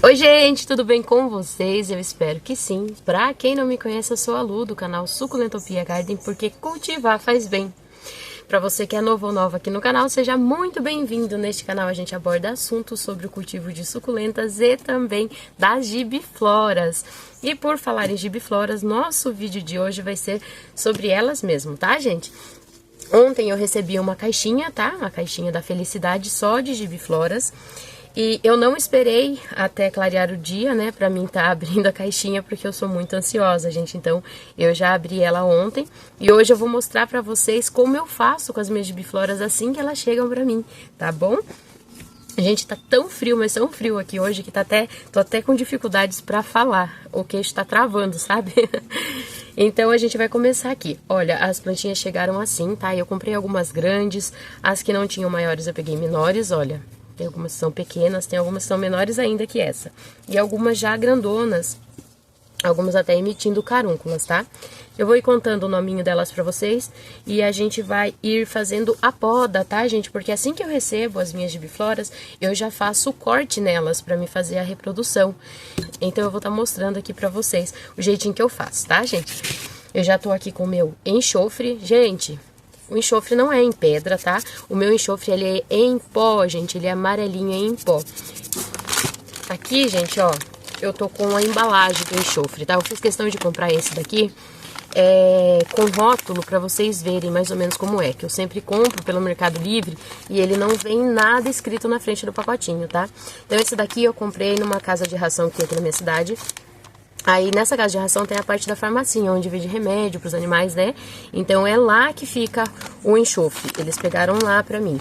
Oi gente, tudo bem com vocês? Eu espero que sim. Pra quem não me conhece, eu sou a Lu do canal Suculentopia Garden, porque cultivar faz bem. Pra você que é novo ou nova aqui no canal, seja muito bem-vindo. Neste canal a gente aborda assuntos sobre o cultivo de suculentas e também das gibifloras. E por falar em gibifloras, nosso vídeo de hoje vai ser sobre elas mesmo, tá, gente? Ontem eu recebi uma caixinha, tá? Uma caixinha da felicidade só de gibifloras. E eu não esperei até clarear o dia, né, pra mim tá abrindo a caixinha, porque eu sou muito ansiosa, gente. Então, eu já abri ela ontem e hoje eu vou mostrar pra vocês como eu faço com as minhas gibifloras assim que elas chegam pra mim, tá bom? Gente, tá tão frio, mas tão frio aqui hoje que tô até com dificuldades pra falar. O queixo tá travando, sabe? Então, a gente vai começar aqui. Olha, as plantinhas chegaram assim, tá? Eu comprei algumas grandes, as que não tinham maiores eu peguei menores, olha. Tem algumas que são pequenas, tem algumas que são menores ainda que essa. E algumas já grandonas, algumas até emitindo carúnculas, tá? Eu vou ir contando o nominho delas pra vocês e a gente vai ir fazendo a poda, tá, gente? Porque assim que eu recebo as minhas gibifloras, eu já faço o corte nelas pra me fazer a reprodução. Então eu vou estar mostrando aqui pra vocês o jeitinho que eu faço, tá, gente? Eu já tô aqui com o meu enxofre, gente. O enxofre não é em pedra, tá? O meu enxofre, ele é em pó, gente. Ele é amarelinho, é em pó. Aqui, gente, ó, eu tô com a embalagem do enxofre, tá? Eu fiz questão de comprar esse daqui com rótulo pra vocês verem mais ou menos como é. Que eu sempre compro pelo Mercado Livre e ele não vem nada escrito na frente do pacotinho, tá? Então esse daqui eu comprei numa casa de ração que tem aqui na minha cidade. Aí nessa casa de ração tem a parte da farmacinha, onde vende remédio pros animais, né? Então é lá que fica o enxofre. Eles pegaram lá pra mim.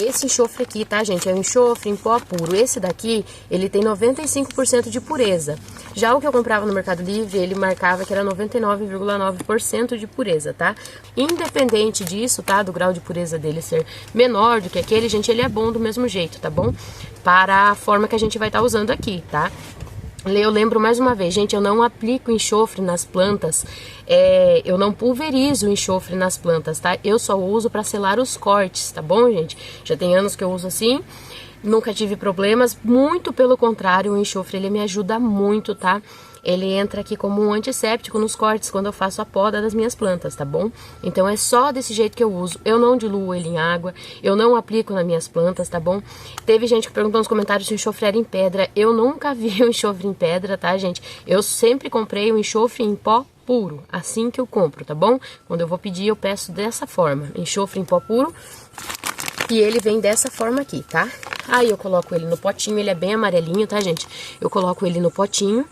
Esse enxofre aqui, tá, gente? É um enxofre em pó puro. Esse daqui, ele tem 95% de pureza. Já o que eu comprava no Mercado Livre, ele marcava que era 99,9% de pureza, tá? Independente disso, tá? Do grau de pureza dele ser menor do que aquele, gente, ele é bom do mesmo jeito, tá bom? Para a forma que a gente vai estar usando aqui, tá? Eu lembro mais uma vez, gente, eu não aplico enxofre nas plantas, eu não pulverizo enxofre nas plantas, tá? Eu só uso para selar os cortes, tá bom, gente? Já tem anos que eu uso assim, nunca tive problemas, muito pelo contrário, o enxofre, ele me ajuda muito, tá? Ele entra aqui como um antisséptico nos cortes quando eu faço a poda das minhas plantas, tá bom? Então é só desse jeito que eu uso. Eu não diluo ele em água, eu não aplico nas minhas plantas, tá bom? Teve gente que perguntou nos comentários se o enxofre era em pedra. Eu nunca vi o enxofre em pedra, tá, gente? Eu sempre comprei o enxofre em pó puro, assim que eu compro, tá bom? Quando eu vou pedir, eu peço dessa forma, enxofre em pó puro. E ele vem dessa forma aqui, tá? Aí eu coloco ele no potinho, ele é bem amarelinho, tá, gente? Eu coloco ele no potinho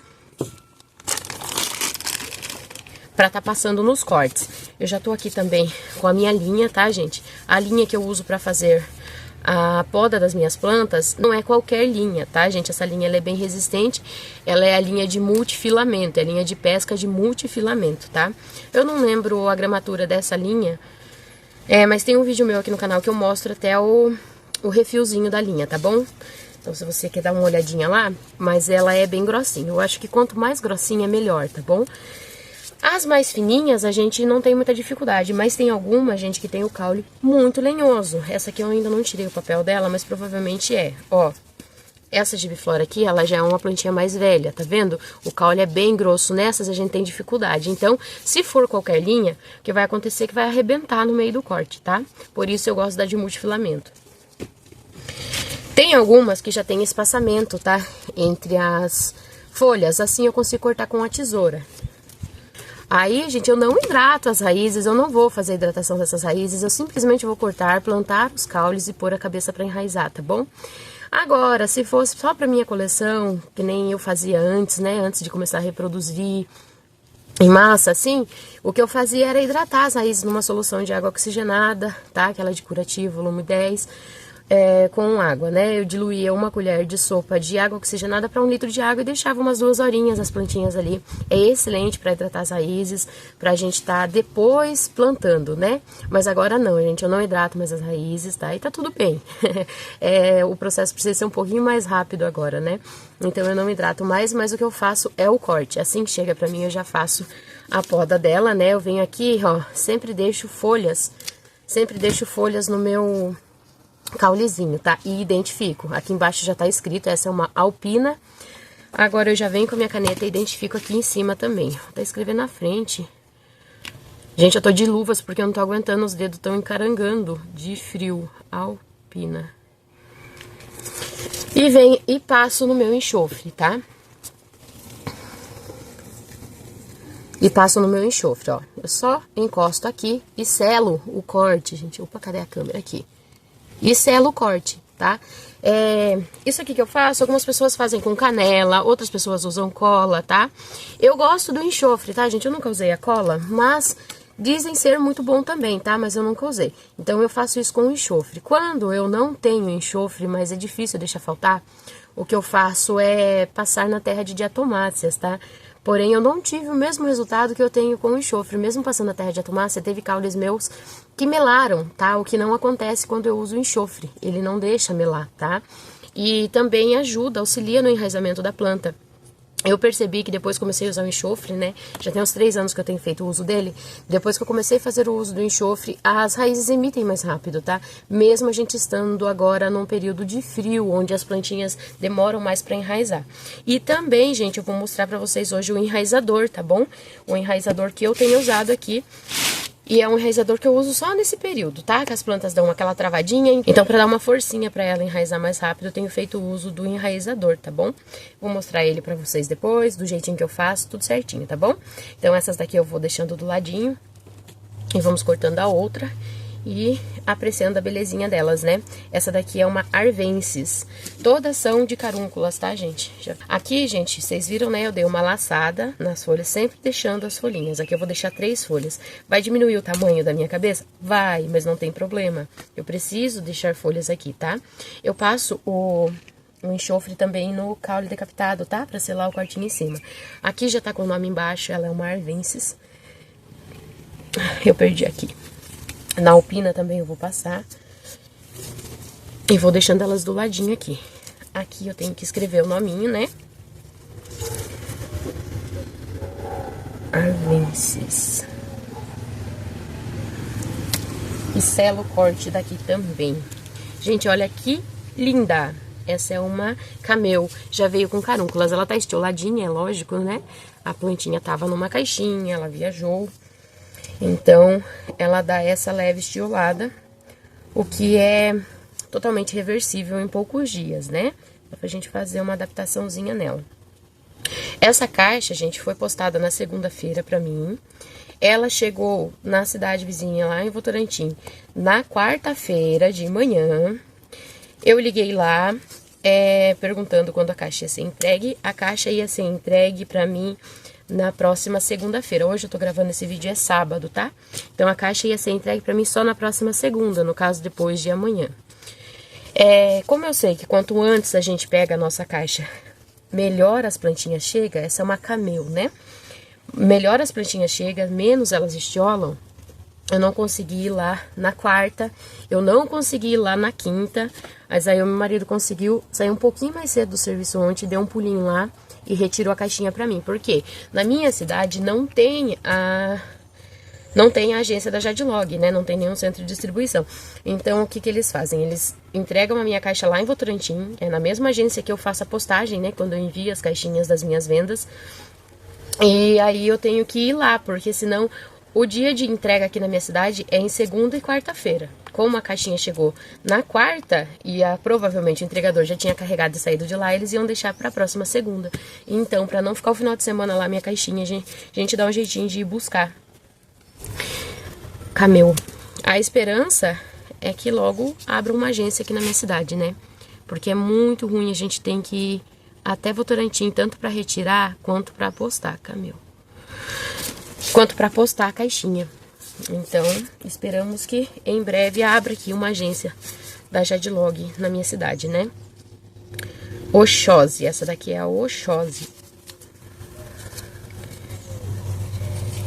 pra tá passando nos cortes. Eu já tô aqui também com a minha linha, tá, gente? A linha que eu uso pra fazer a poda das minhas plantas não é qualquer linha, tá, gente? Essa linha ela é bem resistente, ela é a linha de multifilamento, é a linha de pesca de multifilamento, tá? Eu não lembro a gramatura dessa linha, mas tem um vídeo meu aqui no canal que eu mostro até o refilzinho da linha, tá bom? Então se você quer dar uma olhadinha lá, mas ela é bem grossinha. Eu acho que quanto mais grossinha, melhor, tá bom? As mais fininhas a gente não tem muita dificuldade, mas tem alguma, gente, que tem o caule muito lenhoso. Essa aqui eu ainda não tirei o papel dela, mas provavelmente é. Ó, essa gibiflora aqui, ela já é uma plantinha mais velha, tá vendo? O caule é bem grosso, nessas a gente tem dificuldade. Então, se for qualquer linha, o que vai acontecer é que vai arrebentar no meio do corte, tá? Por isso eu gosto da de multifilamento. Tem algumas que já tem espaçamento, tá? Entre as folhas, assim eu consigo cortar com a tesoura. Aí, gente, eu não hidrato as raízes, eu não vou fazer a hidratação dessas raízes, eu simplesmente vou cortar, plantar os caules e pôr a cabeça para enraizar, tá bom? Agora, se fosse só para minha coleção, que nem eu fazia antes, né, antes de começar a reproduzir em massa, assim, o que eu fazia era hidratar as raízes numa solução de água oxigenada, tá? Aquela de curativo, volume 10, com água, né? Eu diluía 1 colher de sopa de água oxigenada para 1 litro de água e deixava umas 2 horinhas as plantinhas ali. É excelente para hidratar as raízes, pra gente tá depois plantando, né? Mas agora não, gente, eu não hidrato mais as raízes, tá? E tá tudo bem. O processo precisa ser um pouquinho mais rápido agora, né? Então eu não hidrato mais, mas o que eu faço é o corte. Assim que chega pra mim, eu já faço a poda dela, né? Eu venho aqui, ó, sempre deixo folhas no meu caulezinho, tá? E identifico. Aqui embaixo já tá escrito, essa é uma alpina. Agora eu já venho com a minha caneta e identifico aqui em cima também. Tá escrevendo na frente. Gente, eu tô de luvas porque eu não tô aguentando, os dedos tão encarangando de frio. Alpina. E venho e passo no meu enxofre, tá? E passo no meu enxofre, ó. Eu só encosto aqui e selo o corte, gente. Opa, cadê a câmera? Aqui. E selo o corte, tá? Isso aqui que eu faço, algumas pessoas fazem com canela, outras pessoas usam cola, tá? Eu gosto do enxofre, tá, gente? Eu nunca usei a cola, mas dizem ser muito bom também, tá? Mas eu nunca usei. Então, eu faço isso com o enxofre. Quando eu não tenho enxofre, mas é difícil deixar faltar, o que eu faço é passar na terra de diatomáceas, tá? Porém, eu não tive o mesmo resultado que eu tenho com o enxofre. Mesmo passando a terra de diatomácea, teve caules meus que melaram, tá? O que não acontece quando eu uso o enxofre. Ele não deixa melar, tá? E também ajuda, auxilia no enraizamento da planta. Eu percebi que depois que comecei a usar o enxofre, né? Já tem uns 3 anos que eu tenho feito o uso dele. Depois que eu comecei a fazer o uso do enxofre, as raízes emitem mais rápido, tá? Mesmo a gente estando agora num período de frio, onde as plantinhas demoram mais para enraizar. E também, gente, eu vou mostrar para vocês hoje o enraizador, tá bom? O enraizador que eu tenho usado aqui. E é um enraizador que eu uso só nesse período, tá? Que as plantas dão aquela travadinha. Então, para dar uma forcinha para ela enraizar mais rápido, eu tenho feito o uso do enraizador, tá bom? Vou mostrar ele para vocês depois, do jeitinho que eu faço, tudo certinho, tá bom? Então, essas daqui eu vou deixando do ladinho. E vamos cortando a outra e apreciando a belezinha delas, né? Essa daqui é uma arvensis. Todas são de carúnculas, tá, gente? Aqui, gente, vocês viram, né? Eu dei uma laçada nas folhas, sempre deixando as folhinhas. Aqui eu vou deixar 3 folhas. Vai diminuir o tamanho da minha cabeça? Vai, mas não tem problema. Eu preciso deixar folhas aqui, tá? Eu passo o enxofre também no caule decapitado, tá? Pra selar o cortinho em cima. Aqui já tá com o nome embaixo, ela é uma arvensis. Eu perdi aqui. Na alpina também eu vou passar. E vou deixando elas do ladinho aqui. Aqui eu tenho que escrever o nominho, né? Arvensis. E selo o corte daqui também. Gente, olha que linda! Essa é uma camel. Já veio com carúnculas. Ela tá estioladinha, é lógico, né? A plantinha tava numa caixinha, ela viajou. Então, ela dá essa leve estiolada, o que é totalmente reversível em poucos dias, né? Dá pra gente fazer uma adaptaçãozinha nela. Essa caixa, gente, foi postada na segunda-feira pra mim. Ela chegou na cidade vizinha, lá em Votorantim, na quarta-feira de manhã. Eu liguei lá, perguntando quando a caixa ia ser entregue. A caixa ia ser entregue pra mim na próxima segunda-feira. Hoje eu tô gravando esse vídeo, é sábado, tá? Então, a caixa ia ser entregue pra mim só na próxima segunda, no caso, depois de amanhã. Como eu sei que quanto antes a gente pega a nossa caixa, melhor as plantinhas chegam, essa é uma camel, né? Melhor as plantinhas chegam, menos elas estiolam. Eu não consegui ir lá na quarta, eu não consegui ir lá na quinta, mas aí o meu marido conseguiu sair um pouquinho mais cedo do serviço ontem, deu um pulinho lá e retirou a caixinha pra mim. Por quê? Na minha cidade não tem a agência da Jadlog, né? Não tem nenhum centro de distribuição. Então, o que eles fazem? Eles entregam a minha caixa lá em Votorantim, é na mesma agência que eu faço a postagem, né? Quando eu envio as caixinhas das minhas vendas. E aí eu tenho que ir lá, porque senão o dia de entrega aqui na minha cidade é em segunda e quarta-feira. Como a caixinha chegou na quarta e provavelmente o entregador já tinha carregado e saído de lá, eles iam deixar para a próxima segunda. Então, para não ficar o final de semana lá minha caixinha, a gente dá um jeitinho de ir buscar. Camel. A esperança é que logo abra uma agência aqui na minha cidade, né? Porque é muito ruim, a gente tem que ir até Votorantim, tanto para retirar quanto para postar, Camel. Quanto para postar a caixinha. Então, esperamos que em breve abra aqui uma agência da Jadlog na minha cidade, né? Oxóssi, essa daqui é a Oxóssi.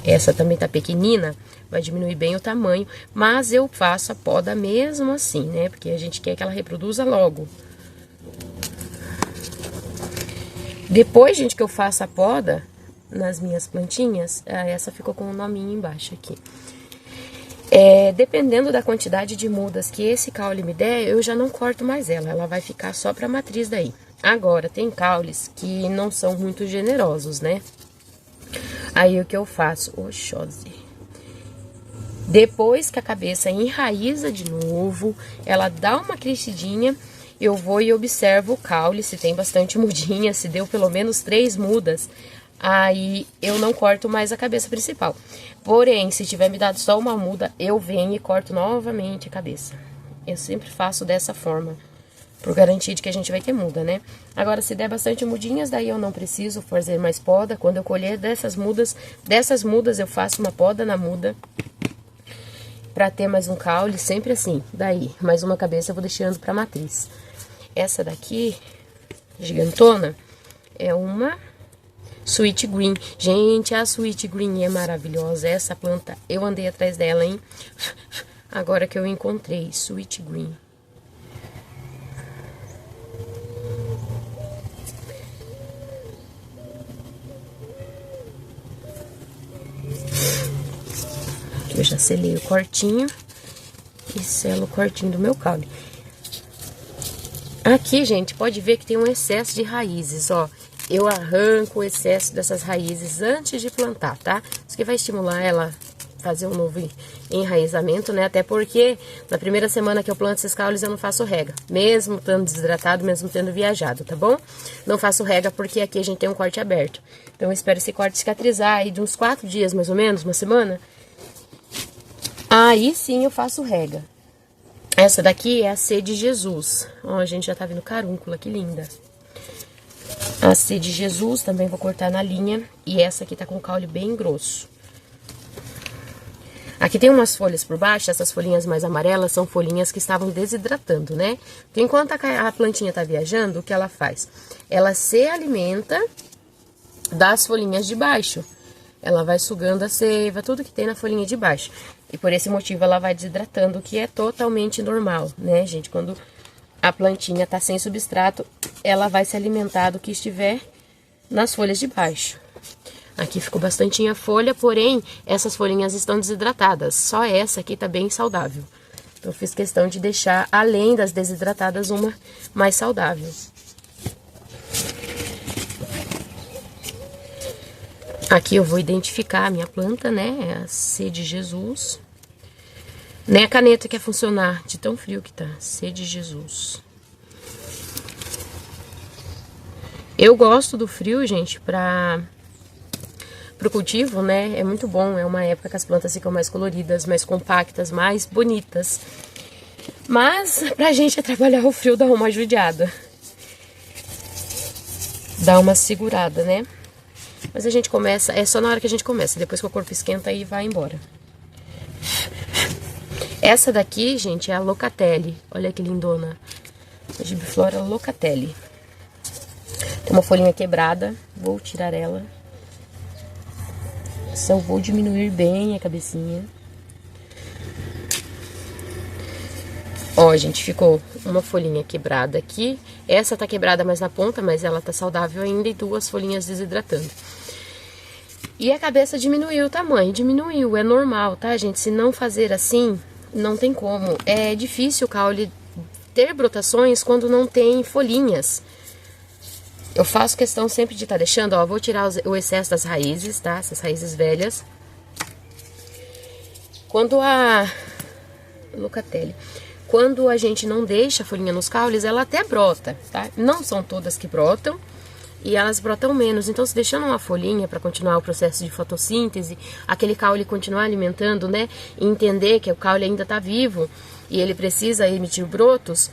Essa também tá pequenina, vai diminuir bem o tamanho, mas eu faço a poda mesmo assim, né? Porque a gente quer que ela reproduza logo. Depois, gente, que eu faço a poda nas minhas plantinhas, essa ficou com o nominho embaixo aqui. Dependendo da quantidade de mudas que esse caule me der, eu já não corto mais ela. Ela vai ficar só pra matriz daí. Agora, tem caules que não são muito generosos, né? Aí, o que eu faço? Oxóssi. Depois que a cabeça enraiza de novo, ela dá uma crescidinha, eu vou e observo o caule, se tem bastante mudinha, se deu pelo menos 3 mudas, aí eu não corto mais a cabeça principal. Porém, se tiver me dado só uma muda, eu venho e corto novamente a cabeça. Eu sempre faço dessa forma, por garantir de que a gente vai ter muda, né? Agora, se der bastante mudinhas, daí eu não preciso fazer mais poda. Quando eu colher dessas mudas eu faço uma poda na muda, pra ter mais um caule, sempre assim. Daí, mais uma cabeça eu vou deixando pra matriz. Essa daqui, gigantona, é uma Sweet Green. Gente, a Sweet Green é maravilhosa. Essa planta, eu andei atrás dela, hein? Agora que eu encontrei, Sweet Green. Eu já selei o cortinho e selo o cortinho do meu caule. Aqui, gente, pode ver que tem um excesso de raízes, ó. Eu arranco o excesso dessas raízes antes de plantar, tá? Isso que vai estimular ela a fazer um novo enraizamento, né? Até porque na primeira semana que eu planto esses caules eu não faço rega. Mesmo estando desidratado, mesmo tendo viajado, tá bom? Não faço rega porque aqui a gente tem um corte aberto. Então eu espero esse corte cicatrizar aí de uns 4 dias, mais ou menos, uma semana. Aí sim eu faço rega. Essa daqui é a C de Jesus. Ó, a gente já tá vendo carúncula, que linda. A C de Jesus também vou cortar na linha. E essa aqui tá com caule bem grosso. Aqui tem umas folhas por baixo, essas folhinhas mais amarelas são folhinhas que estavam desidratando, né? Então, enquanto a plantinha tá viajando, o que ela faz? Ela se alimenta das folhinhas de baixo. Ela vai sugando a seiva, tudo que tem na folhinha de baixo. E por esse motivo ela vai desidratando, o que é totalmente normal, né, gente? Quando a plantinha tá sem substrato, ela vai se alimentar do que estiver nas folhas de baixo. Aqui ficou bastantinha folha, porém, essas folhinhas estão desidratadas. Só essa aqui tá bem saudável. Então, eu fiz questão de deixar, além das desidratadas, uma mais saudável. Aqui eu vou identificar a minha planta, né? É a C de Jesus. Nem a caneta quer funcionar de tão frio que tá. C de Jesus. Eu gosto do frio, gente, pro cultivo, né? É muito bom. É uma época que as plantas ficam mais coloridas, mais compactas, mais bonitas. Mas pra gente trabalhar o frio dá uma judiada. Dá uma segurada, né? Mas a gente começa, é só na hora que a gente começa, depois que o corpo esquenta aí vai embora. Essa daqui, gente, é a Locatelli. Olha que lindona. A Gibiflora Locatelli. Tem uma folhinha quebrada, vou tirar ela. Só vou diminuir bem a cabecinha. Ó, gente, ficou uma folhinha quebrada aqui. Essa tá quebrada mais na ponta, mas ela tá saudável ainda, e 2 folhinhas desidratando. E a cabeça diminuiu o tamanho, diminuiu, é normal, tá, gente? Se não fazer assim, não tem como. É difícil o caule ter brotações quando não tem folhinhas. Eu faço questão sempre de estar deixando, ó, vou tirar o excesso das raízes, tá? Essas raízes velhas. Quando a Locatelli, quando a gente não deixa a folhinha nos caules, ela até brota, tá? Não são todas que brotam. E elas brotam menos, então se deixando uma folhinha para continuar o processo de fotossíntese, aquele caule continuar alimentando, né, e entender que o caule ainda tá vivo e ele precisa emitir brotos,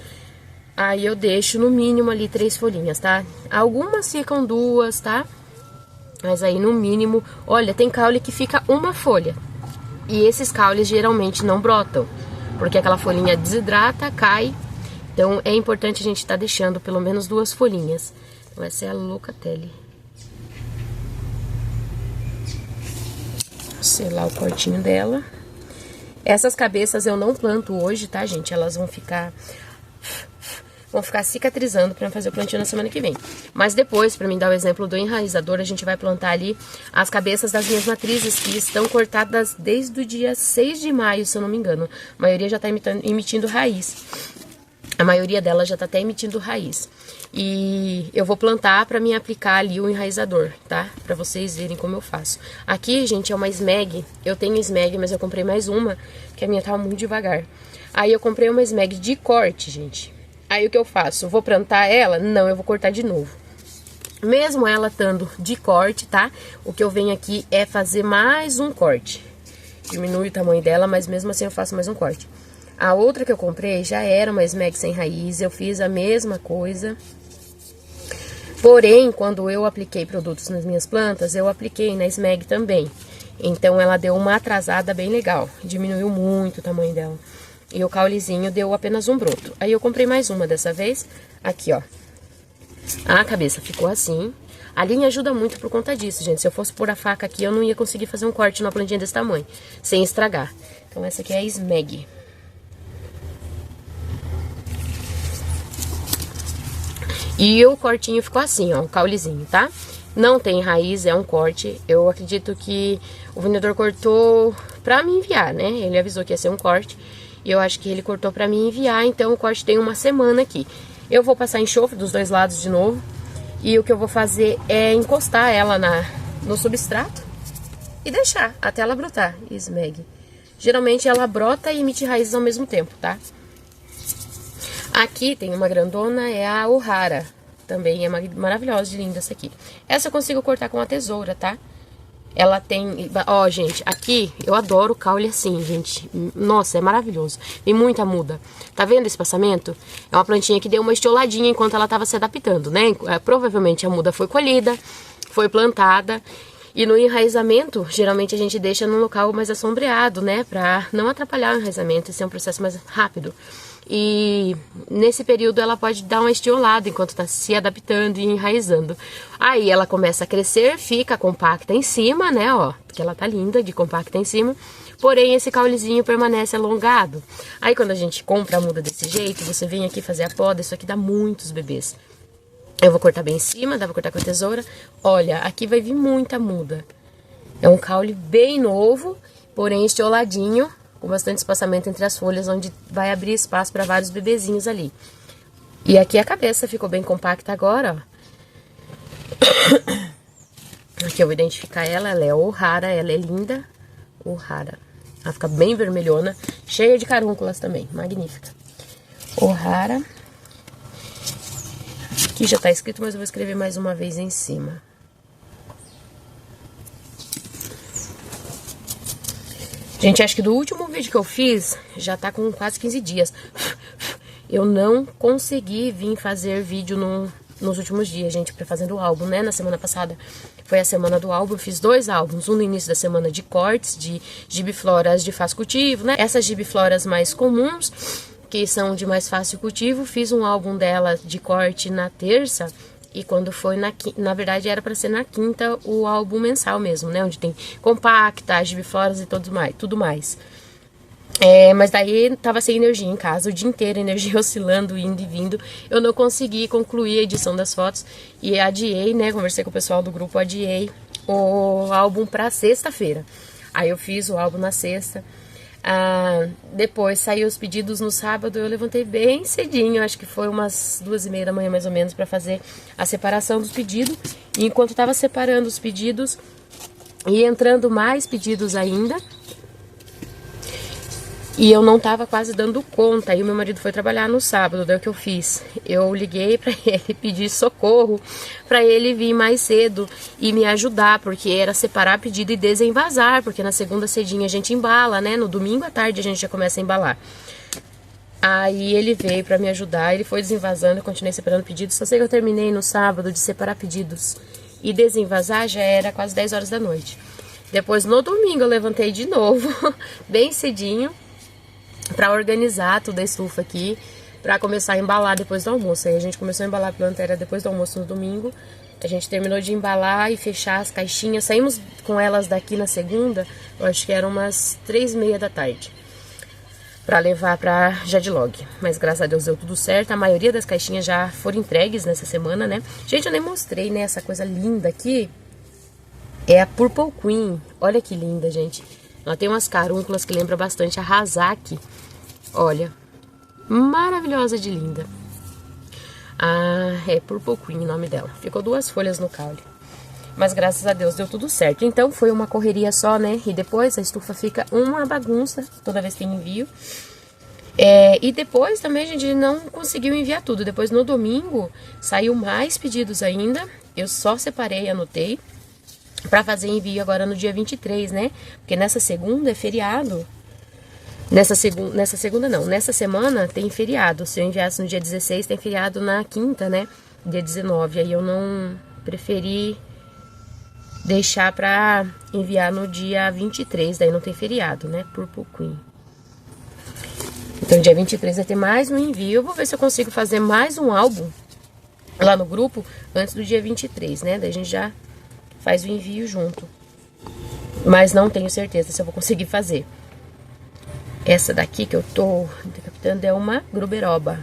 aí eu deixo no mínimo ali 3 folhinhas, tá? Algumas ficam 2, tá? Mas aí no mínimo, olha, tem caule que fica uma folha. E esses caules geralmente não brotam, porque aquela folhinha desidrata, cai. Então é importante a gente estar deixando pelo menos 2 folhinhas. Então, essa é a Locatelli. Vou selar o cortinho dela. Essas cabeças eu não planto hoje, tá, gente? Elas vão ficar cicatrizando pra fazer o plantio na semana que vem. Mas depois, para mim dar o exemplo do enraizador, a gente vai plantar ali as cabeças das minhas matrizes, que estão cortadas desde o dia 6 de maio, se eu não me engano. A maioria já tá emitindo raiz. A maioria delas já tá até emitindo raiz. E eu vou plantar para me aplicar ali o enraizador, tá? Para vocês verem como eu faço. Aqui, gente, é uma Smeg. Eu tenho Smeg, mas eu comprei mais uma, porque a minha tava muito devagar. Aí eu comprei uma Smeg de corte, gente. Aí o que eu faço? Eu vou plantar ela? Não, eu vou cortar de novo. Mesmo ela estando de corte, tá? O que eu venho aqui é fazer mais um corte. Diminui o tamanho dela, mas mesmo assim eu faço mais um corte. A outra que eu comprei já era uma Smeg sem raiz, eu fiz a mesma coisa. Porém, quando eu apliquei produtos nas minhas plantas, eu apliquei na Smeg também. Então ela deu uma atrasada bem legal, diminuiu muito o tamanho dela. E o caulezinho deu apenas um broto. Aí eu comprei mais uma dessa vez, aqui ó. A cabeça ficou assim. A linha ajuda muito por conta disso, gente. Se eu fosse pôr a faca aqui, eu não ia conseguir fazer um corte numa plantinha desse tamanho, sem estragar. Então essa aqui é a Smeg. E o cortinho ficou assim, ó, o caulezinho, tá? Não tem raiz, é um corte. Eu acredito que o vendedor cortou pra me enviar, né? Ele avisou que ia ser um corte. E eu acho que ele cortou pra me enviar, então o corte tem uma semana aqui. Eu vou passar enxofre dos dois lados de novo. E o que eu vou fazer é encostar ela no substrato e deixar até ela brotar, Smeg. Geralmente ela brota e emite raízes ao mesmo tempo, tá? Aqui tem uma grandona, é a Ohara. Também é maravilhosa de linda essa aqui. Essa eu consigo cortar com a tesoura, tá? Ela tem... Ó, gente, aqui eu adoro caule assim, gente. Nossa, é maravilhoso. Tem muita muda. Tá vendo esse espaçamento? É uma plantinha que deu uma estioladinha enquanto ela tava se adaptando, né? Provavelmente a muda foi colhida, foi plantada. E no enraizamento, geralmente a gente deixa num local mais assombreado, né? Pra não atrapalhar o enraizamento e ser um processo mais rápido. E nesse período ela pode dar uma estiolada enquanto está se adaptando e enraizando. Aí ela começa a crescer, fica compacta em cima, né, ó, porque ela tá linda de compacta em cima. Porém, esse caulezinho permanece alongado. Aí quando a gente compra a muda desse jeito, você vem aqui fazer a poda, isso aqui dá muitos bebês. Eu vou cortar bem em cima, dá pra cortar com a tesoura. Olha, aqui vai vir muita muda. É um caule bem novo, porém estioladinho, com bastante espaçamento entre as folhas, onde vai abrir espaço para vários bebezinhos ali. E aqui a cabeça ficou bem compacta agora, ó. Aqui eu vou identificar ela é Ohara, ela é linda. Ohara. Ela fica bem vermelhona, cheia de carúnculas também, magnífica. Ohara. Aqui já tá escrito, mas eu vou escrever mais uma vez em cima. Gente, acho que do último vídeo que eu fiz, já tá com quase 15 dias. Eu não consegui vir fazer vídeo nos últimos dias, gente, pra fazendo o álbum, né? Na semana passada foi a semana do álbum, eu fiz 2 álbuns. Um no início da semana de cortes, de gibifloras de fácil cultivo, né? Essas gibifloras mais comuns, que são de mais fácil cultivo. Fiz um álbum dela de corte na terça. E quando foi na verdade era para ser na quinta o álbum mensal mesmo, né? Onde tem compacta, gibifloras e tudo mais. Mas daí tava sem energia em casa, o dia inteiro, energia oscilando, indo e vindo. Eu não consegui concluir a edição das fotos e adiei, né? Conversei com o pessoal do grupo, adiei o álbum pra sexta-feira. Aí eu fiz o álbum na sexta. Depois saiu os pedidos no sábado, eu levantei bem cedinho, acho que foi umas 2h30 da manhã mais ou menos, para fazer a separação dos pedidos. E enquanto estava separando os pedidos e entrando mais pedidos ainda, e eu não tava quase dando conta. Aí o meu marido foi trabalhar no sábado, daí o que eu fiz? Eu liguei pra ele pedir socorro, pra ele vir mais cedo e me ajudar, porque era separar pedido e desenvasar, porque na segunda cedinha a gente embala, né? No domingo à tarde a gente já começa a embalar. Aí ele veio pra me ajudar, ele foi desenvasando, eu continuei separando pedidos. Só sei que eu terminei no sábado de separar pedidos e desenvasar, já era quase 10 horas da noite. Depois no domingo eu levantei de novo, bem cedinho, pra organizar toda a estufa aqui, pra começar a embalar depois do almoço. Aí a gente começou a embalar a planta, era depois do almoço no domingo. A gente terminou de embalar e fechar as caixinhas. Saímos com elas daqui na segunda, eu acho que eram umas 3h30 da tarde. pra levar pra Jadlog. Mas graças a Deus deu tudo certo. A maioria das caixinhas já foram entregues nessa semana, né? Gente, eu nem mostrei, né? Essa coisa linda aqui é a Purple Queen. Olha que linda, gente. Ela tem umas carúnculas que lembram bastante a Hazaki. Olha, maravilhosa de linda. Ah, é Purple Queen o nome dela. Ficou 2 folhas no caule. Mas graças a Deus deu tudo certo. Então foi uma correria só, né? E depois a estufa fica uma bagunça toda vez que tem envio. E depois também a gente não conseguiu enviar tudo. Depois no domingo saiu mais pedidos ainda. Eu só separei e anotei pra fazer envio agora no dia 23, né? Porque nessa segunda é feriado. Nessa semana tem feriado. Se eu enviasse no dia 16, tem feriado na quinta, né? Dia 19. Aí eu não preferi deixar pra enviar no dia 23, daí não tem feriado, né? Purple Queen. Então dia 23 vai ter mais um envio. Eu vou ver se eu consigo fazer mais um álbum lá no grupo antes do dia 23, né? Daí a gente já faz o envio junto. Mas não tenho certeza se eu vou conseguir fazer. Essa daqui que eu tô decapitando é uma Gruberoba.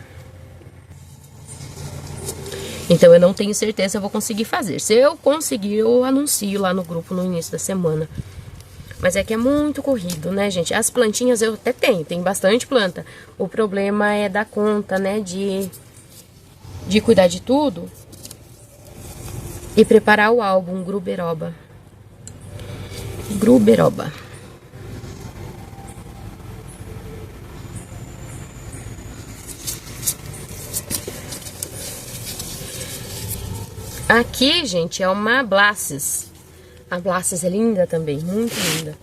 Então eu não tenho certeza se eu vou conseguir fazer. Se eu conseguir, eu anuncio lá no grupo no início da semana. Mas é que é muito corrido, né, gente? As plantinhas eu até tenho bastante planta. O problema é dar conta, né, de cuidar de tudo e preparar o álbum Gruberoba. Gruberoba. Aqui, gente, é uma Blasses. A Blasses é linda também, muito linda.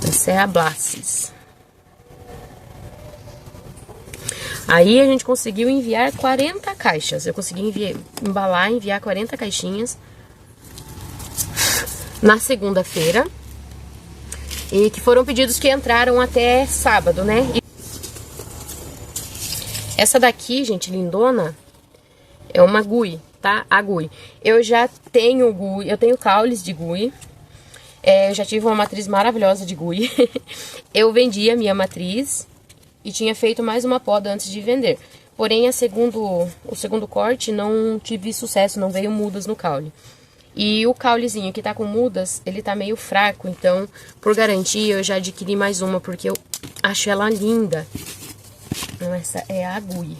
Essa é a Blasses. Aí a gente conseguiu enviar 40 caixas. Eu consegui enviar 40 caixinhas na segunda-feira. E que foram pedidos que entraram até sábado, né? E essa daqui, gente, lindona, é uma Gui, tá? A Gui. Eu já tenho Gui, eu tenho caules de Gui. Eu já tive uma matriz maravilhosa de Gui. Eu vendi a minha matriz e tinha feito mais uma poda antes de vender. Porém, o segundo corte não tive sucesso, não veio mudas no caule. E o caulezinho que tá com mudas, ele tá meio fraco, então, por garantia, eu já adquiri mais uma, porque eu acho ela linda. Então, essa é a Gui.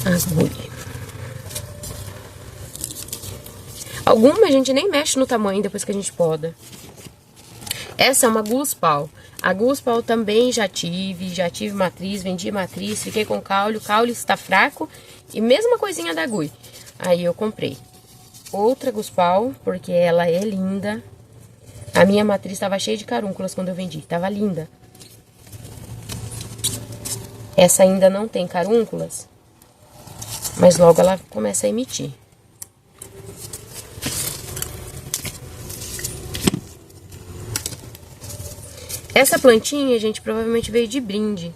Agulha. Alguma a gente nem mexe no tamanho depois que a gente poda. Essa é uma Guspal. A Guspal também já tive matriz, vendi matriz, fiquei com caule. O caule está fraco e mesma coisinha da Gui. Aí eu comprei outra Guspal, porque ela é linda. A minha matriz estava cheia de carúnculas quando eu vendi, estava linda. Essa ainda não tem carúnculas, mas logo ela começa a emitir. Essa plantinha, gente, provavelmente veio de brinde.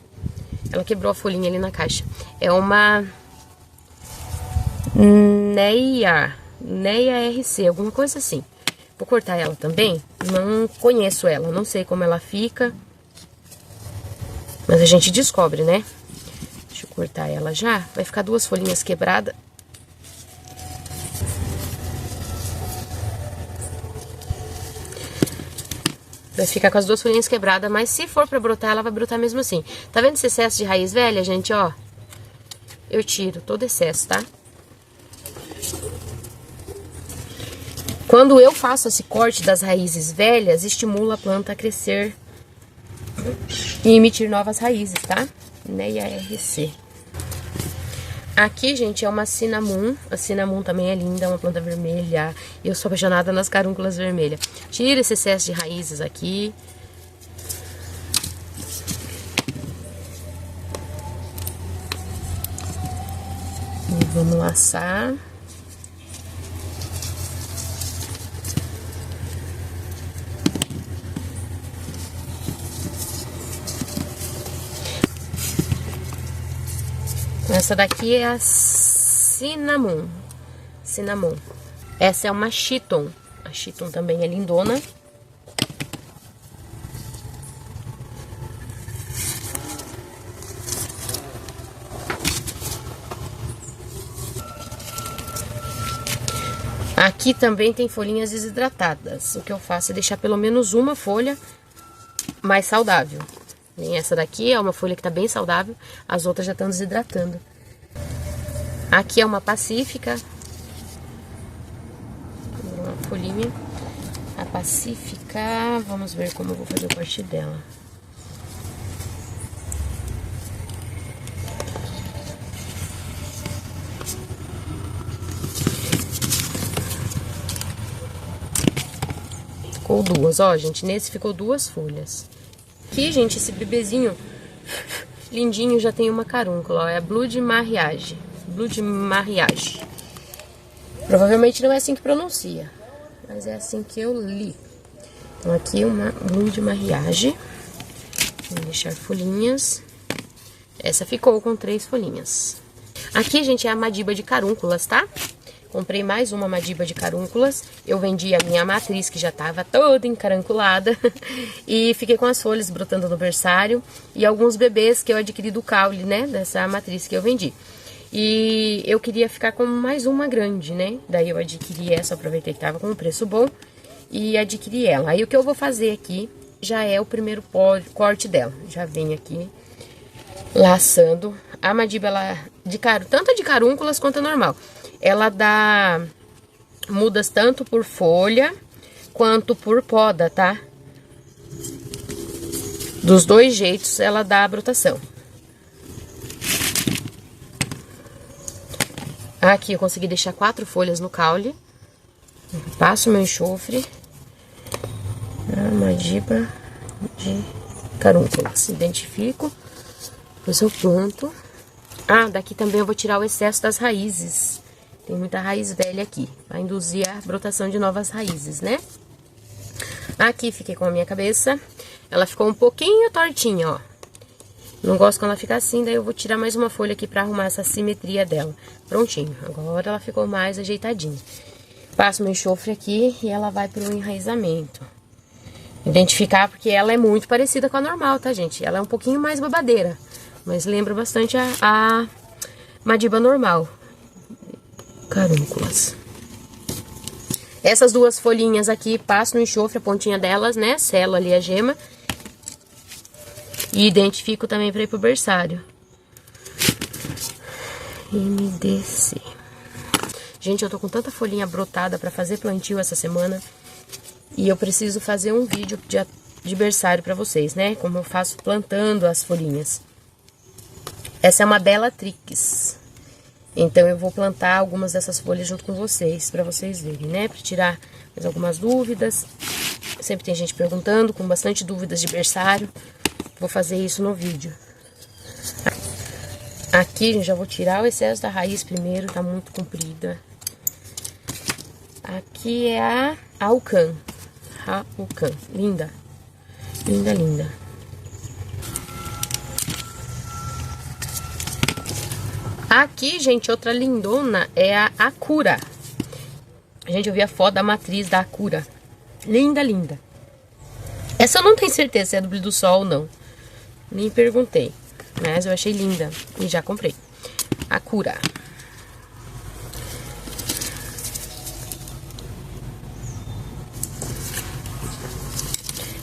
Ela quebrou a folhinha ali na caixa. É uma Neia RC, alguma coisa assim. Vou cortar ela também. Não conheço ela, não sei como ela fica. Mas a gente descobre, né? Deixa eu cortar ela já. Vai ficar 2 folhinhas quebradas. Vai ficar com as 2 folhinhas quebradas, mas se for pra brotar, ela vai brotar mesmo assim. Tá vendo esse excesso de raiz velha, gente, ó? Eu tiro todo excesso, tá? Quando eu faço esse corte das raízes velhas, estimula a planta a crescer e emitir novas raízes, tá? Neia RC. Aqui, gente, é uma Cinnamon. A Cinnamon também é linda, é uma planta vermelha. Eu sou apaixonada nas carúnculas vermelhas. Tira esse excesso de raízes aqui. Vamos laçar. Essa daqui é a Cinnamon. Essa é uma Chiton. A Chiton também é lindona. Aqui também tem folhinhas desidratadas. O que eu faço é deixar pelo menos uma folha mais saudável. Nem essa daqui é uma folha que tá bem saudável, as outras já estão desidratando. Aqui é uma pacífica. Uma folhinha. A pacífica, vamos ver como eu vou fazer o corte dela. Ficou duas, ó, gente, nesse ficou duas folhas. Aqui, gente, esse bebezinho lindinho já tem uma carúncula, ó, é a Blood Mariage. Blood Mariage. Provavelmente não é assim que pronuncia, mas é assim que eu li. Então aqui uma Blood Mariage. Vou deixar folhinhas. Essa ficou com 3 folhinhas. Aqui, gente, é a Madiba de carúnculas, tá? Comprei mais uma Madiba de carúnculas. Eu vendi a minha matriz, que já tava toda encaranculada. E fiquei com as folhas brotando no berçário. E alguns bebês que eu adquiri do caule, né? Dessa matriz que eu vendi. E eu queria ficar com mais uma grande, né? Daí eu adquiri essa, aproveitei que tava com um preço bom. E adquiri ela. Aí o que eu vou fazer aqui já é o primeiro corte dela. Já vem aqui laçando. A Madiba, ela tanto a de carúnculas quanto a normal. Ela dá mudas tanto por folha quanto por poda, tá? Dos dois jeitos ela dá a brotação. Aqui eu consegui deixar 4 folhas no caule. Passo meu enxofre. A Madiba de carúnculas. Identifico. Depois eu planto. Ah, daqui também eu vou tirar o excesso das raízes. Tem muita raiz velha aqui, vai induzir a brotação de novas raízes, né? Aqui fiquei com a minha cabeça. Ela ficou um pouquinho tortinha, ó. Não gosto quando ela fica assim, daí eu vou tirar mais uma folha aqui pra arrumar essa simetria dela. Prontinho, agora ela ficou mais ajeitadinha. Passo meu enxofre aqui e ela vai pro enraizamento. Identificar porque ela é muito parecida com a normal, tá, gente? Ela é um pouquinho mais babadeira, mas lembra bastante a Madiba normal. Carúnculas. Essas duas folhinhas aqui, passo no enxofre a pontinha delas, né? Selo ali a gema. E identifico também para ir pro berçário. MDC. Gente, eu tô com tanta folhinha brotada para fazer plantio essa semana. E eu preciso fazer um vídeo de berçário para vocês, né? Como eu faço plantando as folhinhas. Essa é uma Bellatrix. Então, eu vou plantar algumas dessas folhas junto com vocês, pra vocês verem, né? Pra tirar mais algumas dúvidas. Sempre tem gente perguntando, com bastante dúvidas de berçário. Vou fazer isso no vídeo. Aqui, gente, já vou tirar o excesso da raiz primeiro, tá muito comprida. Aqui é a Aucan. Aucan. Linda. Linda, linda. Aqui, gente, outra lindona é a Acura. Gente, eu vi a foto da matriz da Acura. Linda, linda. Essa eu não tenho certeza se é do brilho do sol ou não. Nem perguntei. Mas eu achei linda e já comprei. Acura.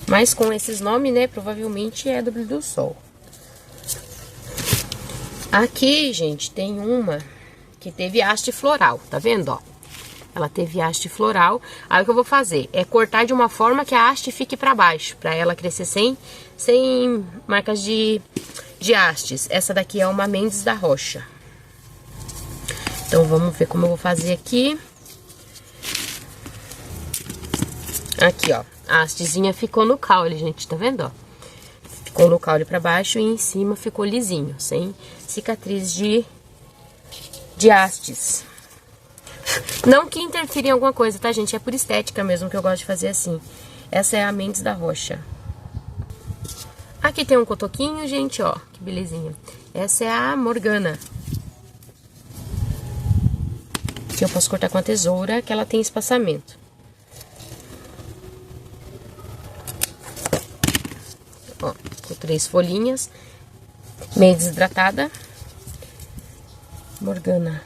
Mas com esses nomes, né, provavelmente é do brilho do sol. Aqui, gente, tem uma que teve haste floral, tá vendo, ó? Ela teve haste floral. Aí o que eu vou fazer é cortar de uma forma que a haste fique pra baixo, pra ela crescer sem marcas de hastes. Essa daqui é uma Mendes da Rocha. Então, vamos ver como eu vou fazer aqui. Aqui, ó, a hastezinha ficou no caule, gente, tá vendo, ó? Ficou no caule pra baixo e em cima ficou lisinho, sem cicatriz de de hastes. Não que interfira em alguma coisa, tá, gente? É por estética mesmo que eu gosto de fazer assim. Essa é a Mendes da Rocha. Aqui tem um cotoquinho, gente, ó, que belezinha. Essa é a Morgana. Que eu posso cortar com a tesoura, que ela tem espaçamento. Ó, com 3 folhinhas. Meio desidratada. Morgana.